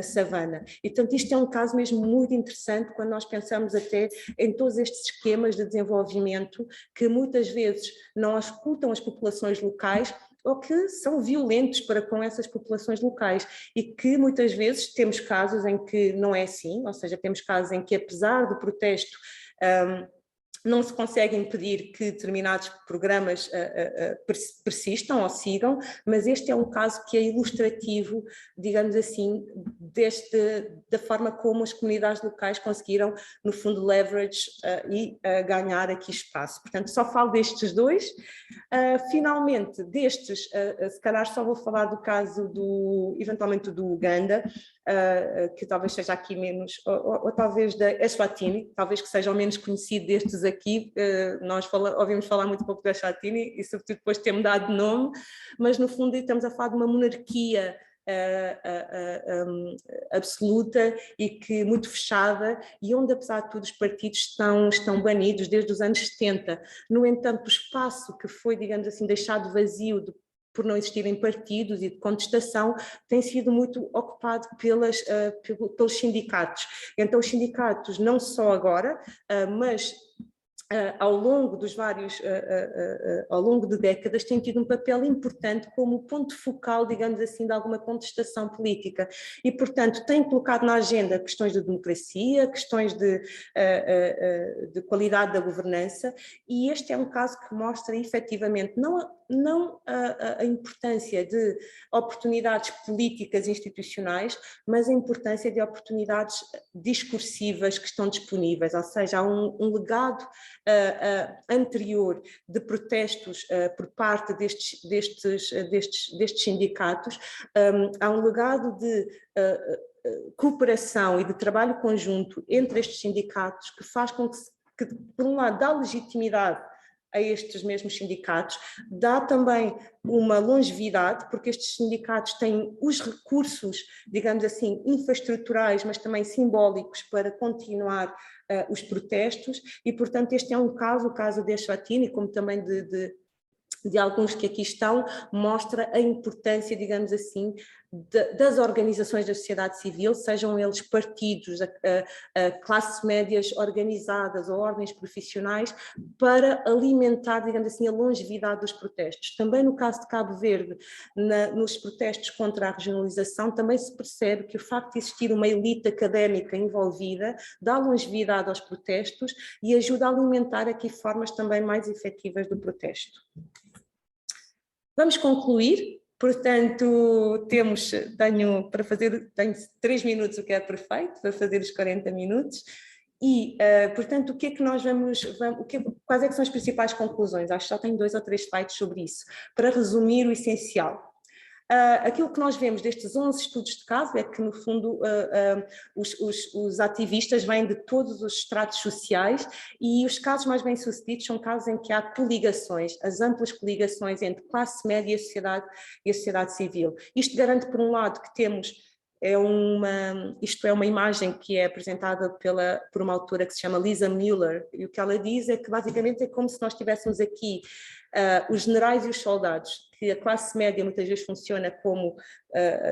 Savannah. E, portanto, isto é um caso mesmo muito interessante quando nós pensamos até em todos estes esquemas de desenvolvimento que muitas vezes não escutam as populações locais ou que são violentos para com essas populações locais e que muitas vezes temos casos em que não é assim, ou seja, temos casos em que, apesar do protesto, não se consegue impedir que determinados programas persistam ou sigam, mas este é um caso que é ilustrativo, digamos assim, da forma como as comunidades locais conseguiram, no fundo, leverage e ganhar aqui espaço. Portanto, só falo destes dois. Finalmente, destes, se calhar só vou falar do caso, eventualmente, do Uganda, que talvez seja aqui menos, ou talvez da Eswatini, talvez que seja o menos conhecido destes aqui. Nós ouvimos falar muito pouco da Eswatini e sobretudo depois de ter mudado de nome, mas no fundo estamos a falar de uma monarquia absoluta e que muito fechada, e onde, apesar de tudo, os partidos estão banidos desde os anos 70. No entanto, o espaço que foi, digamos assim, deixado vazio por não existirem partidos e de contestação, tem sido muito ocupado pelos sindicatos. Então, os sindicatos, não só agora, mas ao longo ao longo de décadas, têm tido um papel importante como ponto focal, digamos assim, de alguma contestação política e, portanto, têm colocado na agenda questões de democracia, questões de qualidade da governança, e este é um caso que mostra efetivamente não a importância de oportunidades políticas institucionais, mas a importância de oportunidades discursivas que estão disponíveis, ou seja, há um legado anterior de protestos por parte destes sindicatos, há um legado de cooperação e de trabalho conjunto entre estes sindicatos que faz com que por um lado, dá legitimidade a estes mesmos sindicatos, dá também uma longevidade, porque estes sindicatos têm os recursos, digamos assim, infraestruturais, mas também simbólicos para continuar os protestos, e portanto este é um caso, o caso de Eswatini, como também de alguns que aqui estão, mostra a importância, digamos assim, das organizações da sociedade civil, sejam eles partidos, classes médias organizadas ou ordens profissionais, para alimentar, digamos assim, a longevidade dos protestos. Também no caso de Cabo Verde, nos protestos contra a regionalização, também se percebe que o facto de existir uma elite académica envolvida dá longevidade aos protestos e ajuda a alimentar aqui formas também mais efetivas do protesto. Vamos concluir, portanto, tenho 3 minutos, o que é perfeito, para fazer os 40 minutos, e, portanto, o que é que nós quais é que são as principais conclusões? Acho que só tenho 2 ou 3 slides sobre isso, para resumir o essencial. Aquilo que nós vemos destes 11 estudos de caso é que, no fundo, os ativistas vêm de todos os estratos sociais e os casos mais bem-sucedidos são casos em que há coligações, as amplas coligações entre classe média e a sociedade civil. Isto garante, por um lado, que temos isto é uma imagem que é apresentada por uma autora que se chama Lisa Mueller, e o que ela diz é que basicamente é como se nós tivéssemos aqui os generais e os soldados, que a classe média muitas vezes funciona como,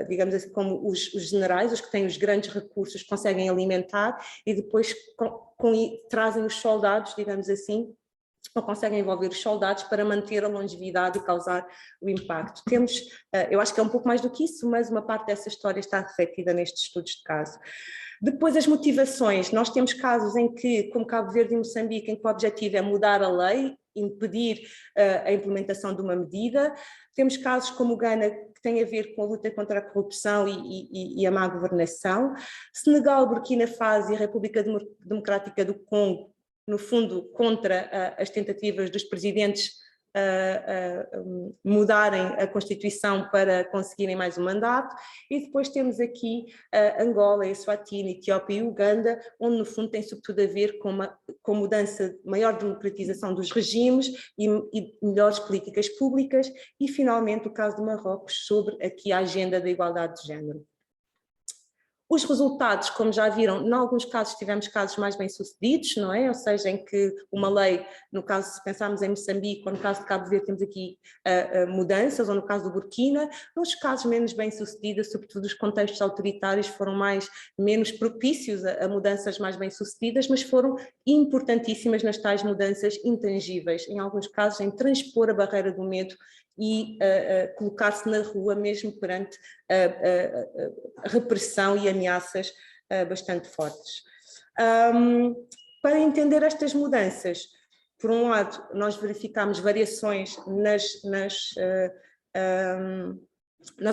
digamos assim, como os generais, os que têm os grandes recursos, conseguem alimentar, e depois trazem os soldados, digamos assim, ou conseguem envolver os soldados para manter a longevidade e causar o impacto. Eu acho que é um pouco mais do que isso, mas uma parte dessa história está refletida nestes estudos de caso. Depois, as motivações. Nós temos casos em que, como Cabo Verde e Moçambique, em que o objetivo é mudar a lei, impedir a implementação de uma medida. Temos casos como o Ghana, que tem a ver com a luta contra a corrupção e a má governação. Senegal, Burkina Faso e a República Democrática do Congo, no fundo, contra as tentativas dos presidentes mudarem a Constituição para conseguirem mais um mandato, e depois temos aqui Angola, Eswatini, Etiópia e Uganda, onde no fundo tem sobretudo a ver com mudança, maior democratização dos regimes e melhores políticas públicas, e finalmente o caso de Marrocos sobre aqui a agenda da igualdade de género. Os resultados, como já viram, em alguns casos tivemos casos mais bem-sucedidos, não é? Ou seja, em que uma lei, no caso, se pensarmos em Moçambique, ou no caso de Cabo Verde, temos aqui mudanças, ou no caso do Burkina. Nos casos menos bem-sucedidos, sobretudo os contextos autoritários, foram menos propícios a mudanças mais bem-sucedidas, mas foram importantíssimas nas tais mudanças intangíveis, em alguns casos em transpor a barreira do medo e colocar-se na rua mesmo perante a repressão e ameaças bastante fortes. Para entender estas mudanças, por um lado, nós verificamos variações nas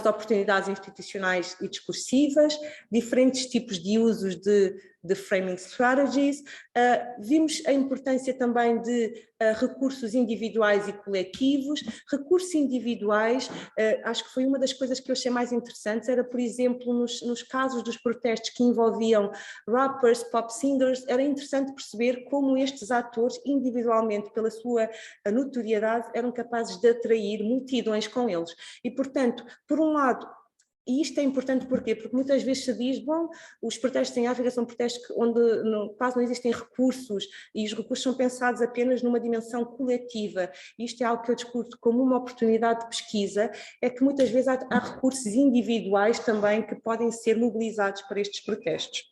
oportunidades institucionais e discursivas, diferentes tipos de usos de framing strategies, vimos a importância também de recursos individuais e coletivos. Recursos individuais, acho que foi uma das coisas que eu achei mais interessantes, era, por exemplo, nos casos dos protestos que envolviam rappers, pop singers, era interessante perceber como estes atores, individualmente, pela sua notoriedade, eram capazes de atrair multidões com eles. E, portanto, por um lado, e isto é importante porquê? Porque muitas vezes se diz, bom, os protestos em África são protestos onde quase não existem recursos e os recursos são pensados apenas numa dimensão coletiva. Isto é algo que eu discuto como uma oportunidade de pesquisa, é que muitas vezes há recursos individuais também que podem ser mobilizados para estes protestos.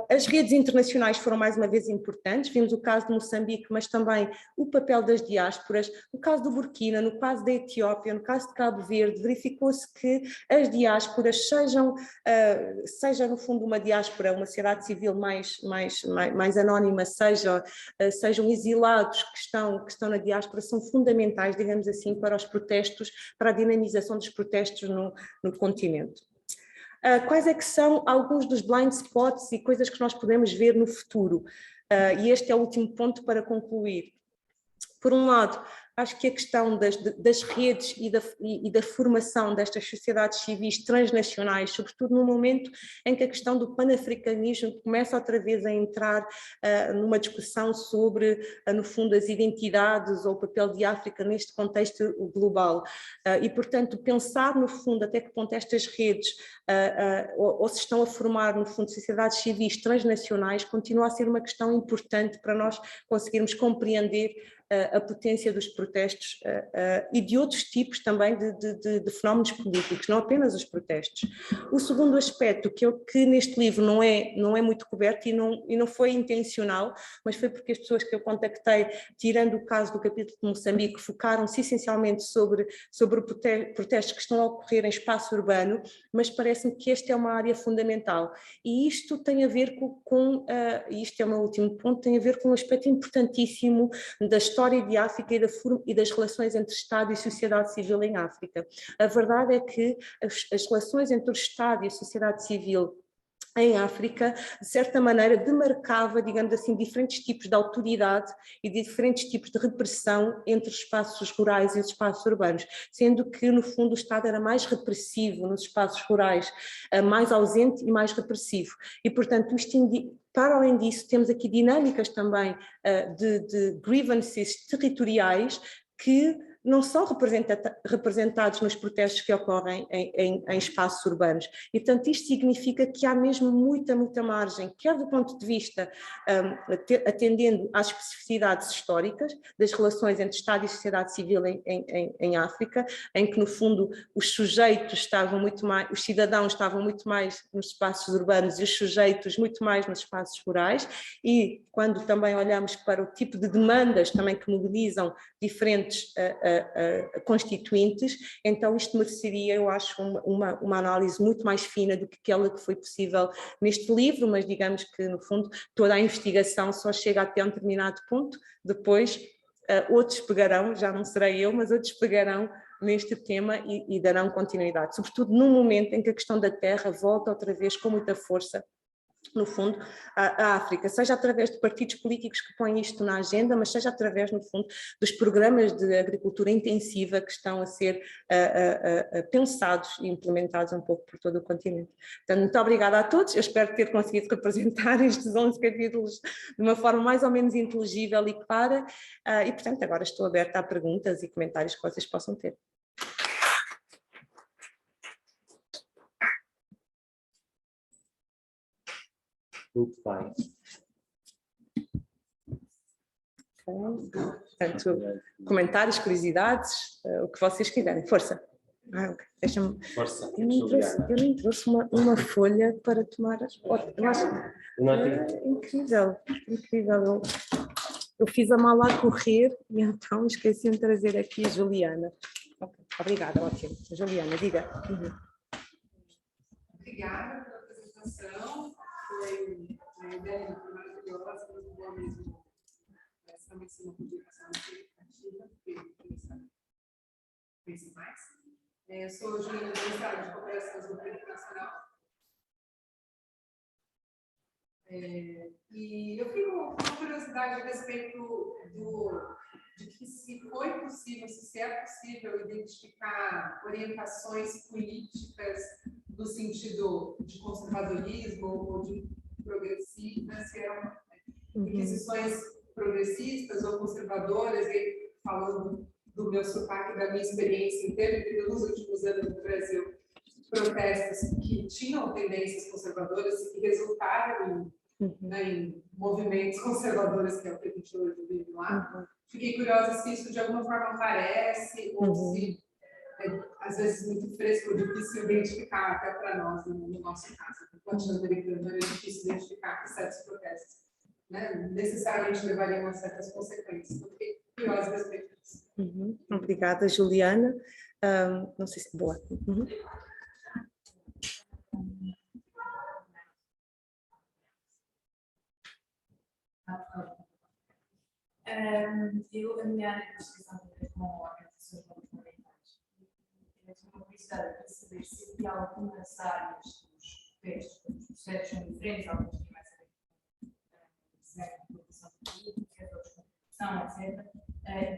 As redes internacionais foram mais uma vez importantes, vimos o caso de Moçambique, mas também o papel das diásporas, no caso do Burkina, no caso da Etiópia, no caso de Cabo Verde, verificou-se que as diásporas seja no fundo uma diáspora, uma sociedade civil mais anónima, sejam exilados que estão na diáspora, são fundamentais, digamos assim, para os protestos, para a dinamização dos protestos no continente. Quais é que são alguns dos blind spots e coisas que nós podemos ver no futuro? E este é o último ponto para concluir. Por um lado, acho que a questão das redes e da formação destas sociedades civis transnacionais, sobretudo no momento em que a questão do panafricanismo começa outra vez a entrar numa discussão sobre, no fundo, as identidades ou o papel de África neste contexto global. E, portanto, pensar, no fundo, até que ponto estas redes ou se estão a formar, no fundo, sociedades civis transnacionais, continua a ser uma questão importante para nós conseguirmos compreender a potência dos protestos e de outros tipos também de fenómenos políticos, não apenas os protestos. O segundo aspecto, que neste livro não é muito coberto e não foi intencional, mas foi porque as pessoas que eu contactei, tirando o caso do capítulo de Moçambique, focaram-se essencialmente sobre protestos que estão a ocorrer em espaço urbano, mas parece-me que esta é uma área fundamental. E isto tem a ver e isto é o meu último ponto, tem a ver com um aspecto importantíssimo da história de África e das relações entre Estado e sociedade civil em África. A verdade é que as relações entre o Estado e a sociedade civil em África, de certa maneira, demarcava, digamos assim, diferentes tipos de autoridade e de diferentes tipos de repressão entre os espaços rurais e os espaços urbanos, sendo que, no fundo, o Estado era mais repressivo nos espaços rurais, mais ausente e mais repressivo. E, portanto, para além disso, temos aqui dinâmicas também de grievances territoriais que não são representados nos protestos que ocorrem em espaços urbanos. E, portanto, isto significa que há mesmo muita margem, quer do ponto de vista atendendo às especificidades históricas das relações entre Estado e sociedade civil em África, em que, no fundo, os cidadãos estavam muito mais nos espaços urbanos e os sujeitos muito mais nos espaços rurais, e quando também olhamos para o tipo de demandas também que mobilizam diferentes constituintes, então isto mereceria, eu acho, uma análise muito mais fina do que aquela que foi possível neste livro, mas digamos que, no fundo, toda a investigação só chega até um determinado ponto, depois outros pegarão, já não serei eu, mas outros pegarão neste tema e darão continuidade, sobretudo no momento em que a questão da terra volta outra vez com muita força no fundo, a África, seja através de partidos políticos que põem isto na agenda, mas seja através, no fundo, dos programas de agricultura intensiva que estão a ser pensados e implementados um pouco por todo o continente. Portanto, muito obrigada a todos, eu espero ter conseguido representar estes 11 capítulos de uma forma mais ou menos inteligível e clara, e, portanto, agora estou aberta a perguntas e comentários que vocês possam ter. Muito bem. Portanto, comentários, curiosidades, o que vocês quiserem. Força. Okay. Deixa-me. Força. Eu nem trouxe uma folha para tomar as fotos. Incrível, incrível. Eu fiz a mala a correr e então esqueci de trazer aqui a Juliana. Okay. Obrigada, ótimo. Juliana, diga. Obrigada pela apresentação. Foi uma ideia maravilhosa, muito boa mesmo. Essa vai ser uma publicação significativa, porque eu queria pensar mais. Eu sou Juliana do Estado de Cooperação Desenvolvimento Internacional. E eu fico com curiosidade a respeito de que se foi possível, se é possível identificar orientações políticas no sentido de conservadorismo ou de progressismo, se eram inquisições progressistas ou conservadoras, e falando do meu sotaque, da minha experiência inteira, porque nos últimos anos no Brasil, protestos que tinham tendências conservadoras e que resultaram em movimentos conservadores, que é o que a gente hoje vive lá. Fiquei curiosa se isso de alguma forma aparece, ou se às vezes muito fresco, difícil identificar até para nós, no nosso caso. No latino-americano é difícil identificar que certos protestos, né, necessariamente levariam a certas consequências. Eu fiquei curiosa a respeito disso. Obrigada, Juliana. Não sei se... Boa. A minha área de pesquisa tem a ver com organizações não governamentais. Eu tenho uma curiosidade para saber se havia algumas áreas dos textos, os processos são diferentes, alguns têm mais a ver com produção política, outros com produção, etc.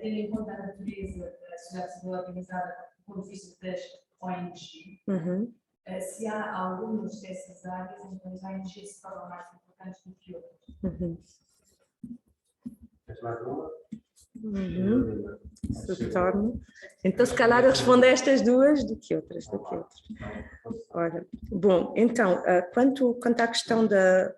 Tendo em conta a natureza da sociedade civil organizada do ponto de vista das ONG, se há algumas dessas áreas em que as ONG se tornam mais importantes do que outras. Então, se calhar eu respondo a estas duas do que outras. Ora, bom, então, quanto à questão da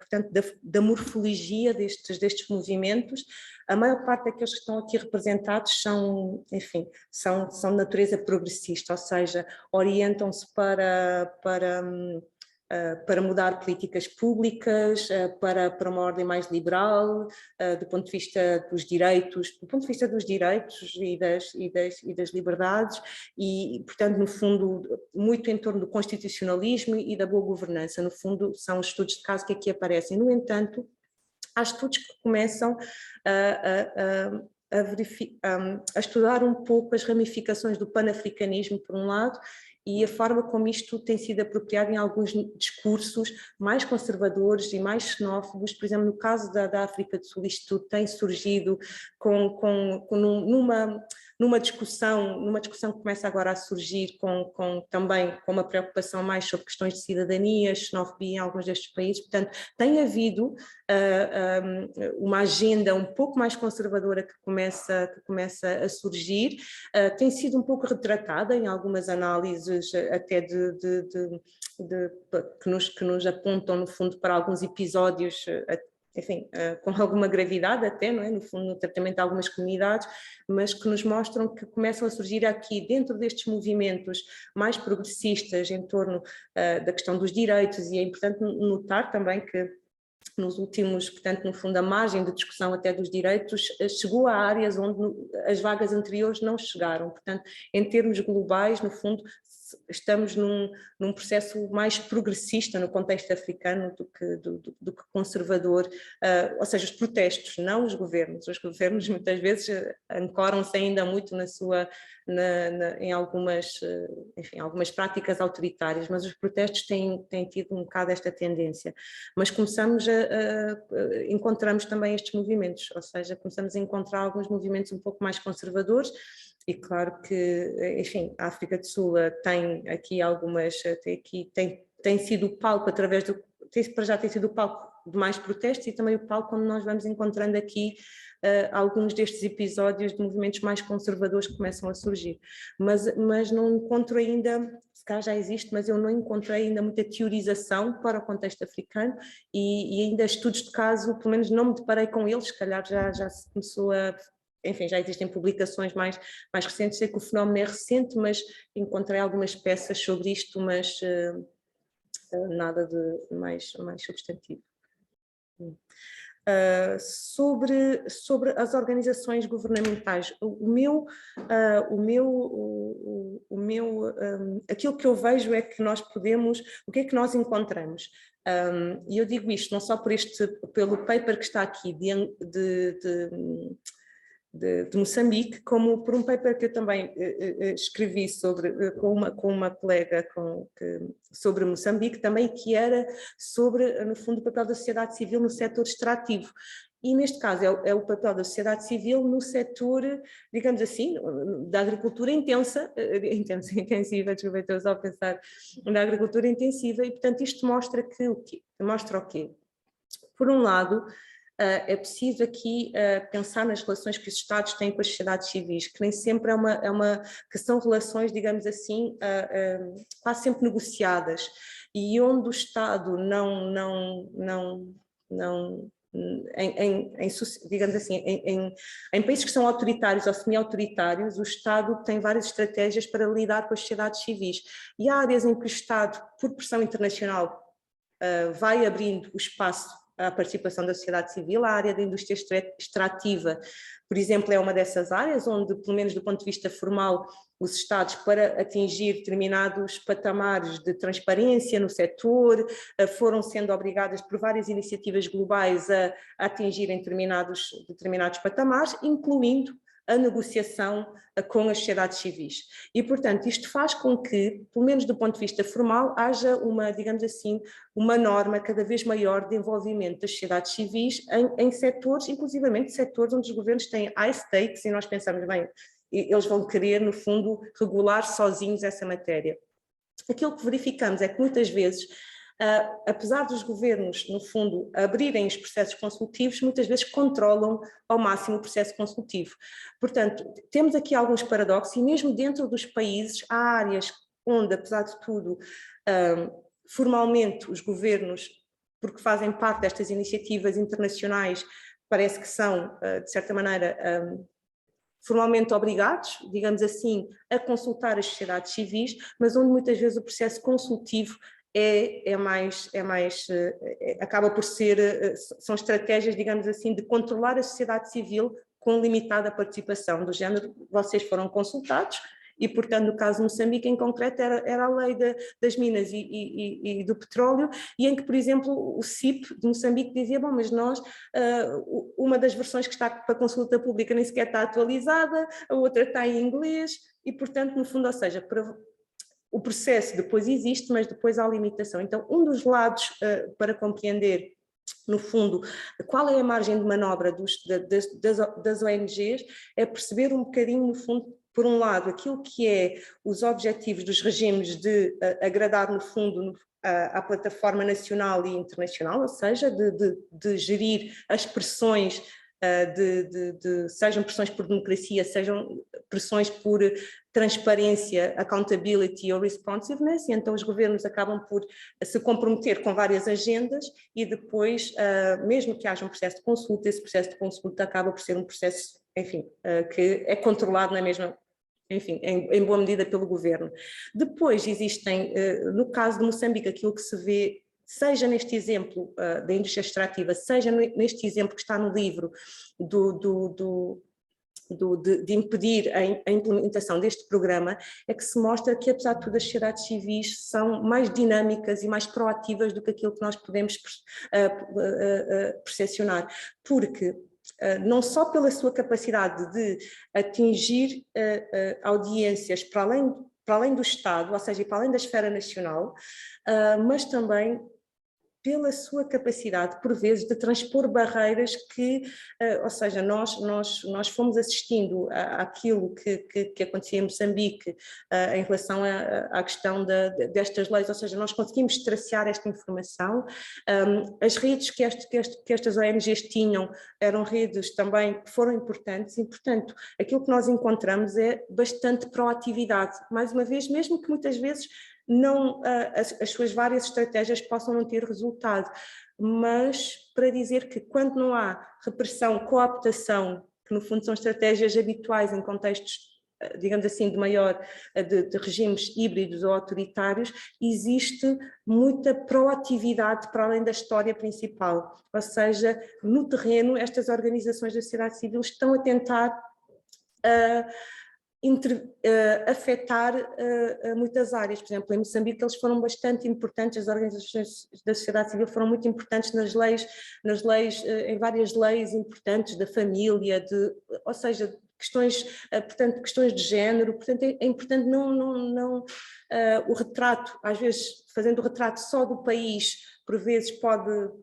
morfologia destes movimentos, a maior parte daqueles que estão aqui representados são, enfim, são de natureza progressista, ou seja, orientam-se para mudar políticas públicas, para uma ordem mais liberal, do ponto de vista dos direitos, e das liberdades, e, portanto, no fundo, muito em torno do constitucionalismo e da boa governança. No fundo, são os estudos de caso que aqui aparecem. No entanto, há estudos que começam a estudar um pouco as ramificações do panafricanismo, por um lado, e a forma como isto tem sido apropriado em alguns discursos mais conservadores e mais xenófobos. Por exemplo, no caso da África do Sul, isto tem surgido numa discussão que começa agora a surgir também com uma preocupação mais sobre questões de cidadania, xenofobia em alguns destes países. Portanto, tem havido uma agenda um pouco mais conservadora que começa a surgir, tem sido um pouco retratada em algumas análises até que nos apontam, no fundo, para alguns episódios, enfim, com alguma gravidade até, não é? No fundo, no tratamento de algumas comunidades, mas que nos mostram que começam a surgir aqui, dentro destes movimentos mais progressistas em torno da questão dos direitos, e é importante notar também que nos últimos, portanto, no fundo, a margem de discussão até dos direitos chegou a áreas onde as vagas anteriores não chegaram. Portanto, em termos globais, no fundo, estamos num processo mais progressista no contexto africano do que conservador, ou seja, os protestos, não os governos. Os governos muitas vezes ancoram-se ainda muito em algumas, enfim, algumas práticas autoritárias, mas os protestos têm tido um bocado esta tendência. Mas encontramos também estes movimentos, ou seja, começamos a encontrar alguns movimentos um pouco mais conservadores, e claro que, enfim, a África do Sul tem aqui algumas, tem sido o palco através do, para já tem sido o palco de mais protestos e também o palco onde nós vamos encontrando aqui alguns destes episódios de movimentos mais conservadores que começam a surgir. Mas não encontro ainda, se calhar já existe, mas eu não encontrei ainda muita teorização para o contexto africano e ainda estudos de caso, pelo menos não me deparei com eles, se calhar já se começou a... Enfim, já existem publicações mais recentes, sei que o fenómeno é recente, mas encontrei algumas peças sobre isto, mas nada de mais substantivo. Sobre as organizações governamentais, aquilo que eu vejo é que nós podemos, o que é que nós encontramos? E eu digo isto não só pelo paper que está aqui de Moçambique, como por um paper que eu também escrevi com uma colega sobre Moçambique também, que era sobre, no fundo, o papel da sociedade civil no setor extrativo. E neste caso é o papel da sociedade civil no setor, digamos assim, da agricultura intensiva, desculpa, estou só a pensar, da agricultura intensiva, e portanto isto mostra o quê? Por um lado, é preciso aqui pensar nas relações que os Estados têm com as sociedades civis, que nem sempre que são relações, digamos assim, quase sempre negociadas, e onde o Estado digamos assim, em países que são autoritários ou semi-autoritários, o Estado tem várias estratégias para lidar com as sociedades civis, e há áreas em que o Estado, por pressão internacional, vai abrindo o espaço à participação da sociedade civil. A área da indústria extrativa, por exemplo, é uma dessas áreas onde, pelo menos do ponto de vista formal, os Estados, para atingir determinados patamares de transparência no setor, foram sendo obrigadas por várias iniciativas globais a atingirem determinados patamares, incluindo a negociação com as sociedades civis. E, portanto, isto faz com que, pelo menos do ponto de vista formal, haja digamos assim, uma norma cada vez maior de envolvimento das sociedades civis em setores, inclusivamente setores onde os governos têm high stakes, e nós pensamos, bem, eles vão querer, no fundo, regular sozinhos essa matéria. Aquilo que verificamos é que muitas vezes, apesar dos governos, no fundo, abrirem os processos consultivos, muitas vezes controlam ao máximo o processo consultivo. Portanto, temos aqui alguns paradoxos, e mesmo dentro dos países há áreas onde, apesar de tudo, formalmente os governos, porque fazem parte destas iniciativas internacionais, parece que são, de certa maneira, formalmente obrigados, digamos assim, a consultar as sociedades civis, mas onde muitas vezes o processo consultivo acaba por ser, são estratégias, digamos assim, de controlar a sociedade civil com limitada participação, do género, vocês foram consultados, e, portanto, no caso de Moçambique, em concreto, era a lei das minas e do petróleo, e em que, por exemplo, o CIP de Moçambique dizia, bom, mas nós, uma das versões que está para consulta pública nem sequer está atualizada, a outra está em inglês, e, portanto, no fundo, ou seja, o processo depois existe, mas depois há limitação. Então, um dos lados para compreender, no fundo, qual é a margem de manobra das ONGs, é perceber um bocadinho, no fundo, por um lado, aquilo que é os objetivos dos regimes de agradar, no fundo, à plataforma nacional e internacional, ou seja, de gerir as pressões, sejam pressões por democracia, sejam pressões por transparência, accountability ou responsiveness, e então os governos acabam por se comprometer com várias agendas e depois, mesmo que haja um processo de consulta, esse processo de consulta acaba por ser um processo, enfim, que é controlado na mesma, enfim, em boa medida pelo governo. Depois existem, no caso de Moçambique, aquilo que se vê, seja neste exemplo da indústria extrativa, seja neste exemplo que está no livro de impedir a implementação deste programa, é que se mostra que, apesar de tudo, as sociedades civis são mais dinâmicas e mais proativas do que aquilo que nós podemos percepcionar, porque não só pela sua capacidade de atingir audiências para além do Estado, ou seja, para além da esfera nacional, mas também pela sua capacidade, por vezes, de transpor barreiras que, ou seja, nós fomos assistindo àquilo que acontecia em Moçambique em relação à questão destas leis, ou seja, nós conseguimos tracear esta informação. As redes que estas ONGs tinham eram redes também que foram importantes e, portanto, aquilo que nós encontramos é bastante proatividade. Mais uma vez, mesmo que muitas vezes as suas várias estratégias possam não ter resultado, mas para dizer que quando não há repressão, cooptação, que no fundo são estratégias habituais em contextos, digamos assim, de regimes híbridos ou autoritários, existe muita proatividade para além da história principal, ou seja, no terreno estas organizações da sociedade civil estão a tentar afetar muitas áreas. Por exemplo, em Moçambique eles foram bastante importantes, as organizações da sociedade civil foram muito importantes nas leis, em várias leis importantes da família, ou seja, portanto, questões de género. Portanto, é importante não o retrato, às vezes fazendo o retrato só do país, por vezes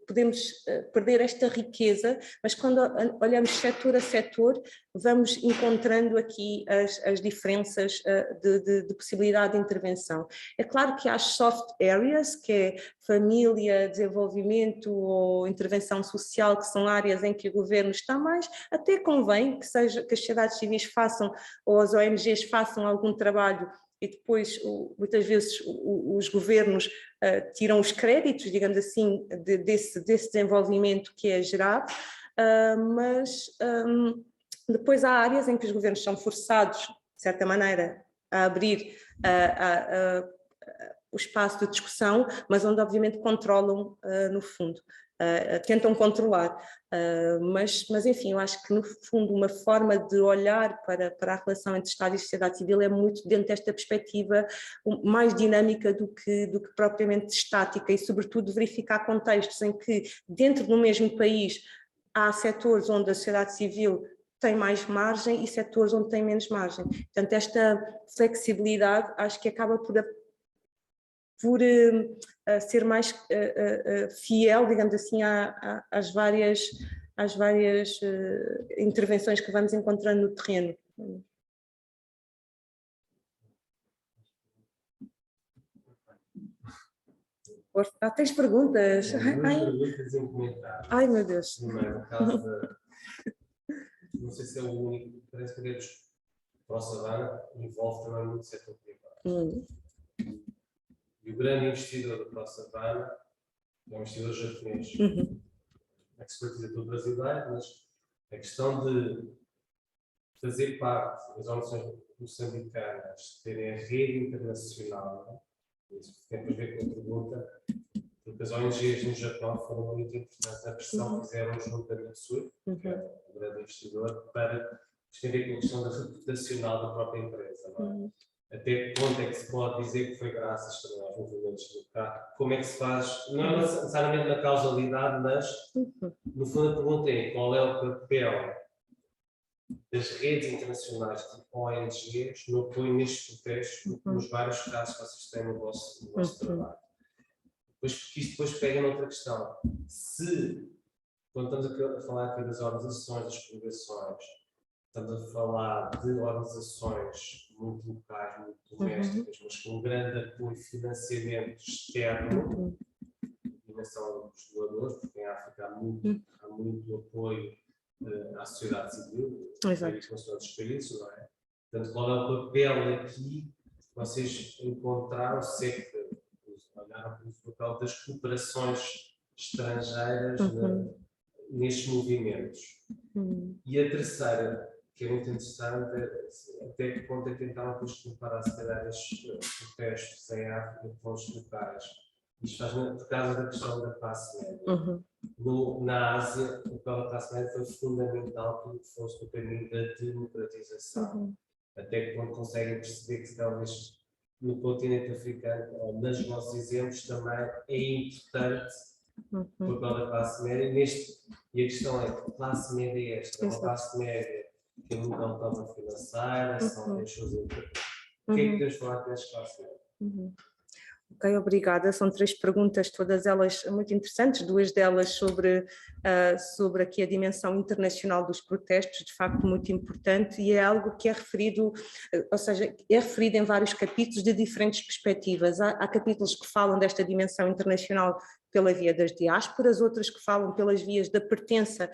podemos perder esta riqueza, mas quando olhamos setor a setor, vamos encontrando aqui as diferenças de possibilidade de intervenção. É claro que há soft areas, que é família, desenvolvimento ou intervenção social, que são áreas em que o governo está mais, até convém que as sociedades civis façam, ou as ONGs façam algum trabalho, e depois, muitas vezes, os governos tiram os créditos, digamos assim, desse desenvolvimento que é gerado, mas depois há áreas em que os governos são forçados, de certa maneira, a abrir o espaço de discussão, mas onde obviamente controlam no fundo. Tentam controlar, mas enfim, eu acho que no fundo uma forma de olhar para a relação entre Estado e sociedade civil é muito dentro desta perspectiva mais dinâmica do que propriamente estática, e sobretudo verificar contextos em que dentro do mesmo país há setores onde a sociedade civil tem mais margem e setores onde tem menos margem. Portanto, esta flexibilidade acho que acaba por ser mais fiel, digamos assim, às várias intervenções que vamos encontrando no terreno. Tens perguntas? Perguntas em comentário. Ai, meu Deus. Primeiro, não sei se é o único, parece que o ProSavana envolve também muito o setor privado. E o grande investidor do ProSavana é um investidor japonês. A expertise é todo brasileiro, mas a questão de fazer parte das organizações moçambicanas, terem a rede internacional, isso tem a ver com a pergunta, porque as ONGs no Japão foram muito importantes na pressão que fizeram junto da Mitsui, que é o grande investidor, para ver com a questão da reputacional da própria empresa. Não é? Até que ponto é que se pode dizer que foi graças também aos movimentos do cá? Como é que se faz, não é necessariamente na causalidade, mas no fundo a pergunta é qual é o papel das redes internacionais de ONGs no apoio nestes protestos, nos vários casos que vocês têm no vosso trabalho. Porque isto depois pega noutra questão. Quando estamos aqui a falar aqui das organizações, das congregações, estamos a falar de organizações muito locais, muito domésticas, mas com um grande apoio e financiamento externo, e não são os doadores, porque em África há muito apoio à sociedade civil, com outros países, não é? Portanto, qual é o papel aqui que vocês encontraram, sempre olharam para o papel das cooperações estrangeiras nestes movimentos? E a terceira, que é muito interessante, até que ponto é que tentaram depois comparar, se calhar, estes protestos em África com os locais. Isto faz por causa da questão da classe média. Na Ásia, o papel da classe média foi fundamental para que fosse no caminho da democratização. Até que ponto conseguem perceber que talvez no continente africano, ou nos nossos exemplos, também é importante o papel da classe média e a questão é que classe média é esta, é uma classe média que tem muita autonomia financeira, são as suas empresas. O que é que podemos falar desta classe média? Ok, obrigada. São 3 perguntas, todas elas muito interessantes, 2 delas sobre aqui a dimensão internacional dos protestos, de facto muito importante, e é algo que é referido, ou seja, é referido em vários capítulos de diferentes perspectivas. Há capítulos que falam desta dimensão internacional pela via das diásporas, outras que falam pelas vias da pertença,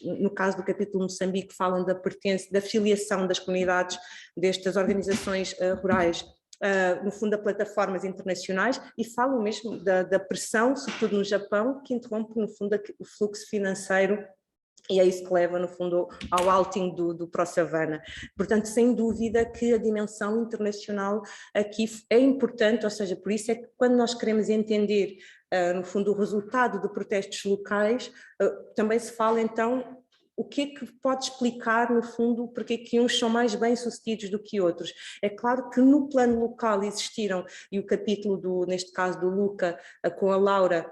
no caso do capítulo Moçambique, falam da pertença, da filiação das comunidades destas organizações rurais, no fundo a plataformas internacionais, e falam mesmo da pressão, sobretudo no Japão, que interrompe no fundo o fluxo financeiro, e é isso que leva no fundo ao halting do Pro-Savana. Portanto, sem dúvida que a dimensão internacional aqui é importante, ou seja, por isso é que quando nós queremos entender no fundo o resultado de protestos locais, também se fala então o que é que pode explicar, no fundo, porque é que uns são mais bem-sucedidos do que outros. É claro que no plano local existiram, e o capítulo, neste caso do Luca, com a Laura,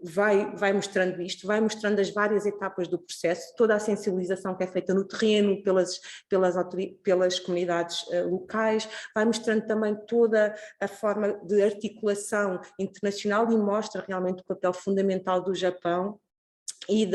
vai mostrando isto, vai mostrando as várias etapas do processo, toda a sensibilização que é feita no terreno, pelas comunidades locais, vai mostrando também toda a forma de articulação internacional e mostra realmente o papel fundamental do Japão e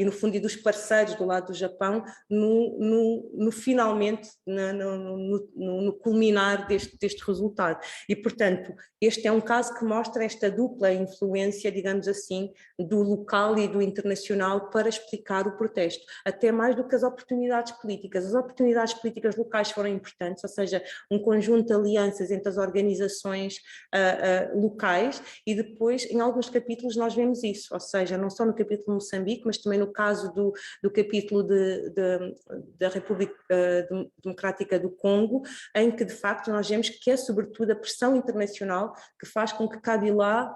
no fundo e dos parceiros do lado do Japão no finalmente, no culminar deste resultado. E, portanto, este é um caso que mostra esta dupla influência, digamos assim, do local e do internacional para explicar o protesto, até mais do que as oportunidades políticas. As oportunidades políticas locais foram importantes, ou seja, um conjunto de alianças entre as organizações locais, e depois, em alguns capítulos, nós vemos isso, ou seja, não só no capítulo Moçambique, mas também no caso do capítulo da República Democrática do Congo, em que de facto nós vemos que é sobretudo a pressão internacional que faz com que Kabila,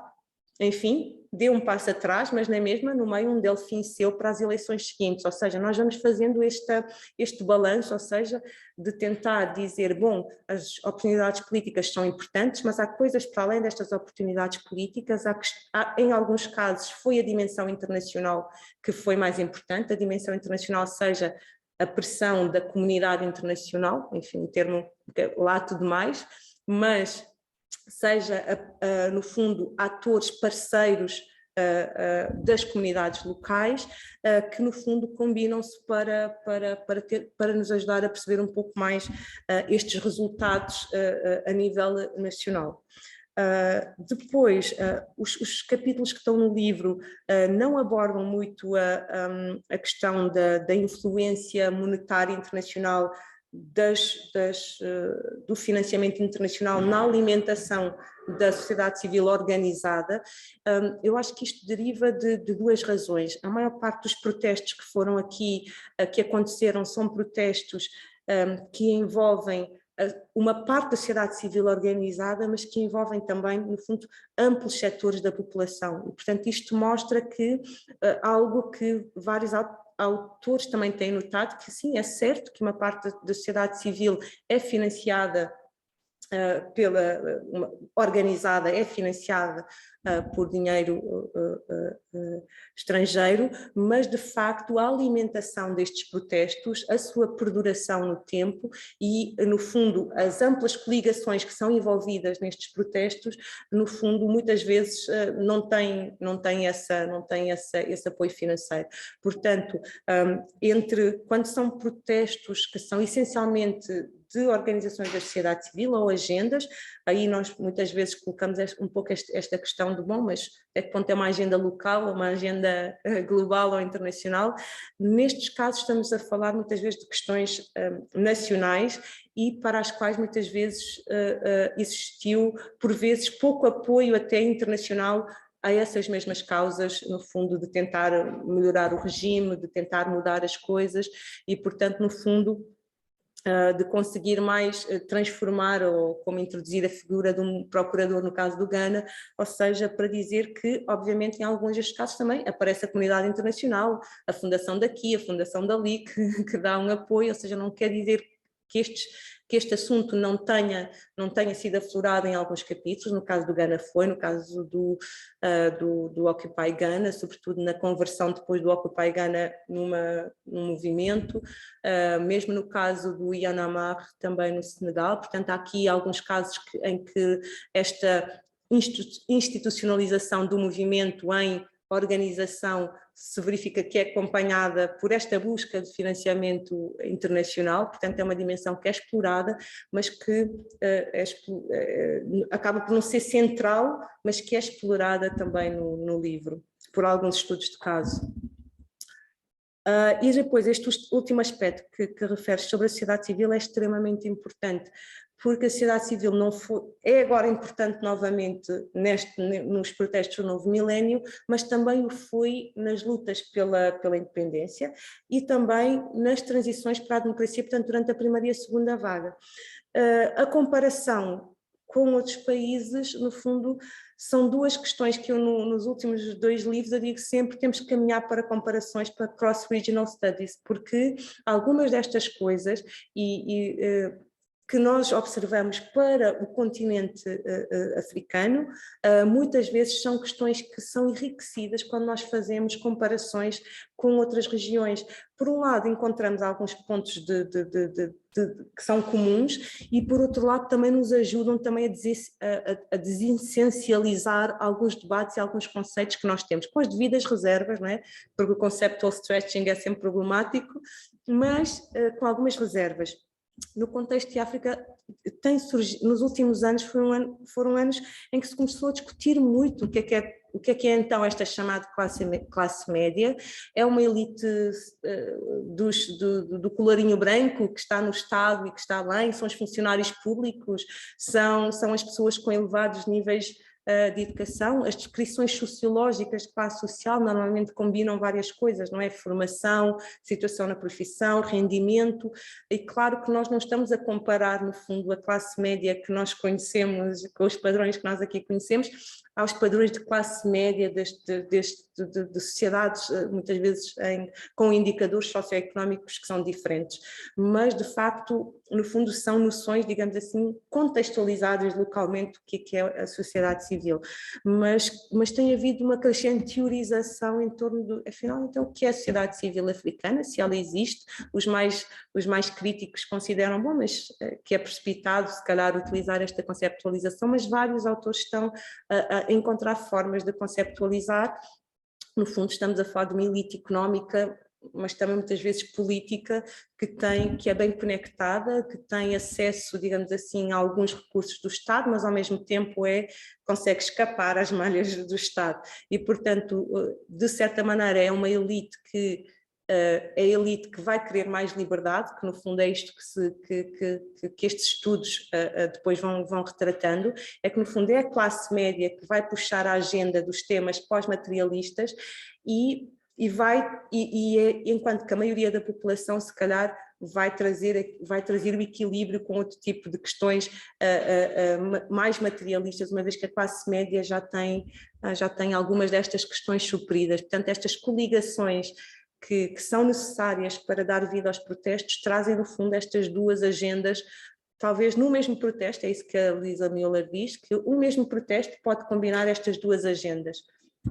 enfim, dê um passo atrás, mas na mesma, no meio, um delfim seu para as eleições seguintes, ou seja, nós vamos fazendo este balanço, ou seja, de tentar dizer, bom, as oportunidades políticas são importantes, mas há coisas para além destas oportunidades políticas, em alguns casos foi a dimensão internacional que foi mais importante, a dimensão internacional seja a pressão da comunidade internacional, enfim, um termo lato demais, mas seja, no fundo, atores parceiros das comunidades locais, que no fundo combinam-se para nos ajudar a perceber um pouco mais estes resultados a nível nacional. Depois, os capítulos que estão no livro não abordam muito a questão da influência monetária internacional do financiamento internacional na alimentação da sociedade civil organizada. Eu acho que isto deriva de 2 razões. A maior parte dos protestos que foram aqui, que aconteceram, são protestos que envolvem uma parte da sociedade civil organizada, mas que envolvem também, no fundo, amplos setores da população. E, portanto, isto mostra que algo que vários autores também têm notado, que sim, é certo que uma parte da sociedade civil é financiada organizada, é financiada por dinheiro estrangeiro, mas de facto a alimentação destes protestos, a sua perduração no tempo e, no fundo, as amplas coligações que são envolvidas nestes protestos, no fundo, muitas vezes não têm esse apoio financeiro. Portanto, quando são protestos que são essencialmente de organizações da sociedade civil ou agendas, aí nós muitas vezes colocamos um pouco esta questão de, bom, mas até que ponto é uma agenda local ou uma agenda global ou internacional? Nestes casos estamos a falar muitas vezes de questões nacionais e para as quais muitas vezes existiu, por vezes, pouco apoio até internacional a essas mesmas causas, no fundo, de tentar melhorar o regime, de tentar mudar as coisas e, portanto, no fundo, de conseguir mais transformar ou como introduzir a figura de um procurador no caso do Ghana, ou seja, para dizer que, obviamente, em alguns destes casos também aparece a comunidade internacional, a fundação daqui, a fundação dali, que dá um apoio, ou seja, não quer dizer que este assunto não tenha sido aflorado em alguns capítulos. No caso do Ghana foi, no caso do Occupy Ghana, sobretudo na conversão depois do Occupy Ghana num movimento, mesmo no caso do Y'en a marre também no Senegal. Portanto, há aqui alguns casos em que esta institucionalização do movimento em organização se verifica que é acompanhada por esta busca de financiamento internacional. Portanto, é uma dimensão que é explorada, mas que acaba por não ser central, mas que é explorada também no livro, por alguns estudos de caso. E depois, este último aspecto que referes sobre a sociedade civil é extremamente importante, porque a sociedade civil é agora importante novamente nos protestos do novo milénio, mas também o foi nas lutas pela independência e também nas transições para a democracia, portanto, durante a primeira e a segunda vaga. A comparação com outros países, no fundo, são duas questões que eu, nos últimos 2 livros, eu digo sempre, temos que caminhar para comparações, para cross-regional studies, porque algumas destas coisas que nós observamos para o continente africano, muitas vezes são questões que são enriquecidas quando nós fazemos comparações com outras regiões. Por um lado, encontramos alguns pontos que são comuns e, por outro lado, também nos ajudam também a desessencializar alguns debates e alguns conceitos que nós temos, com as devidas reservas, não é? Porque o conceptual stretching é sempre problemático, mas com algumas reservas. No contexto de África, tem surgido, nos últimos anos foram anos em que se começou a discutir muito o que é então esta chamada classe média. É uma elite do colarinho branco que está no Estado e que está bem, são os funcionários públicos, são as pessoas com elevados níveis de educação. As descrições sociológicas de classe social normalmente combinam várias coisas, não é? Formação, situação na profissão, rendimento, e claro que nós não estamos a comparar, no fundo, a classe média que nós conhecemos, com os padrões que nós aqui conhecemos, aos padrões de classe média de sociedades, muitas vezes com indicadores socioeconómicos que são diferentes, mas de facto, no fundo, são noções, digamos assim, contextualizadas localmente o que é a sociedade civil, mas tem havido uma crescente teorização em torno do, afinal, então, o que é a sociedade civil africana, se ela existe. Os mais críticos consideram, bom, mas que é precipitado, se calhar, utilizar esta conceptualização, mas vários autores estão a encontrar formas de conceptualizar. No fundo, estamos a falar de uma elite económica, mas também muitas vezes política, que é bem conectada, que tem acesso, digamos assim, a alguns recursos do Estado, mas ao mesmo tempo consegue escapar às malhas do Estado. E, portanto, de certa maneira, é uma elite que é a elite que vai querer mais liberdade, que no fundo é isto que estes estudos depois vão retratando, é que no fundo é a classe média que vai puxar a agenda dos temas pós-materialistas enquanto que a maioria da população se calhar vai trazer o equilíbrio com outro tipo de questões mais materialistas, uma vez que a classe média já tem algumas destas questões supridas. Portanto, estas coligações que são necessárias para dar vida aos protestos trazem no fundo estas duas agendas, talvez no mesmo protesto. É isso que a Lisa Müller diz, que o mesmo protesto pode combinar estas duas agendas.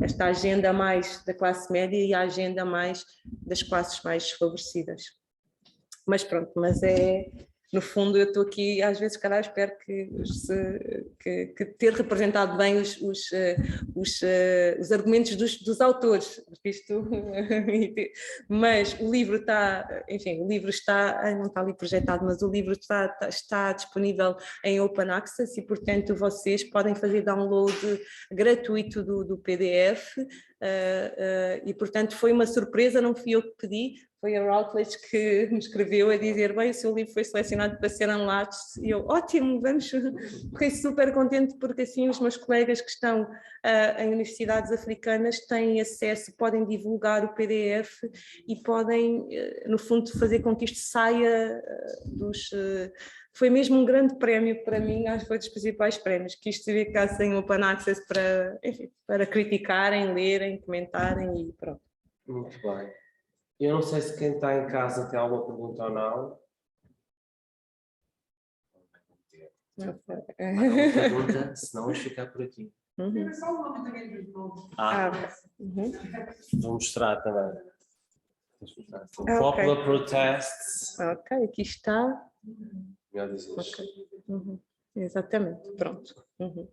Esta agenda mais da classe média e a agenda mais das classes mais desfavorecidas. Mas pronto, no fundo eu estou aqui, às vezes, calhar, espero que ter representado bem os argumentos dos autores, mas o livro está, enfim, não está ali projetado, mas o livro está disponível em Open Access e, portanto, vocês podem fazer download gratuito do PDF e, portanto, foi uma surpresa, não fui eu que pedi. Foi a Routledge que me escreveu a dizer, bem, o seu livro foi selecionado para ser unlatched, e eu, ótimo, fiquei super contente porque assim os meus colegas que estão em universidades africanas têm acesso, podem divulgar o PDF e podem, no fundo, fazer com que isto saia foi mesmo um grande prémio para mim, acho que foi dos principais prémios, que isto ficasse em Open Access para criticarem, lerem, comentarem e pronto. Muito bem. Eu não sei se quem está em casa tem alguma pergunta ou não. Uma pergunta, senão vamos ficar por aqui. Uhum. É só o nome do livro. Uhum. Vou mostrar também. Ok. Popular Protests. Ok, aqui está. Melhor dizer. Ok. Uhum. Exatamente, pronto. Uhum.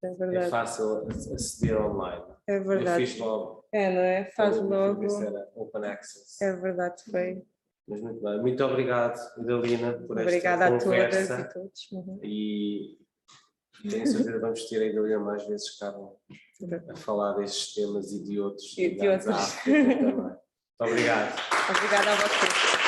É É verdade. fácil aceder online. É Eu verdade. fiz logo. É, não é? Faz Eu logo. fui ver se era Open Access. É verdade, foi. Mas muito bem. Muito obrigado, Idalina, por Obrigada esta a todas conversa. e todos. Uhum. E tenho certeza que vamos ter a Idalina mais vezes cá a falar destes temas e de outros. E de ligados à outros. África também. Muito obrigado. Obrigada a vocês.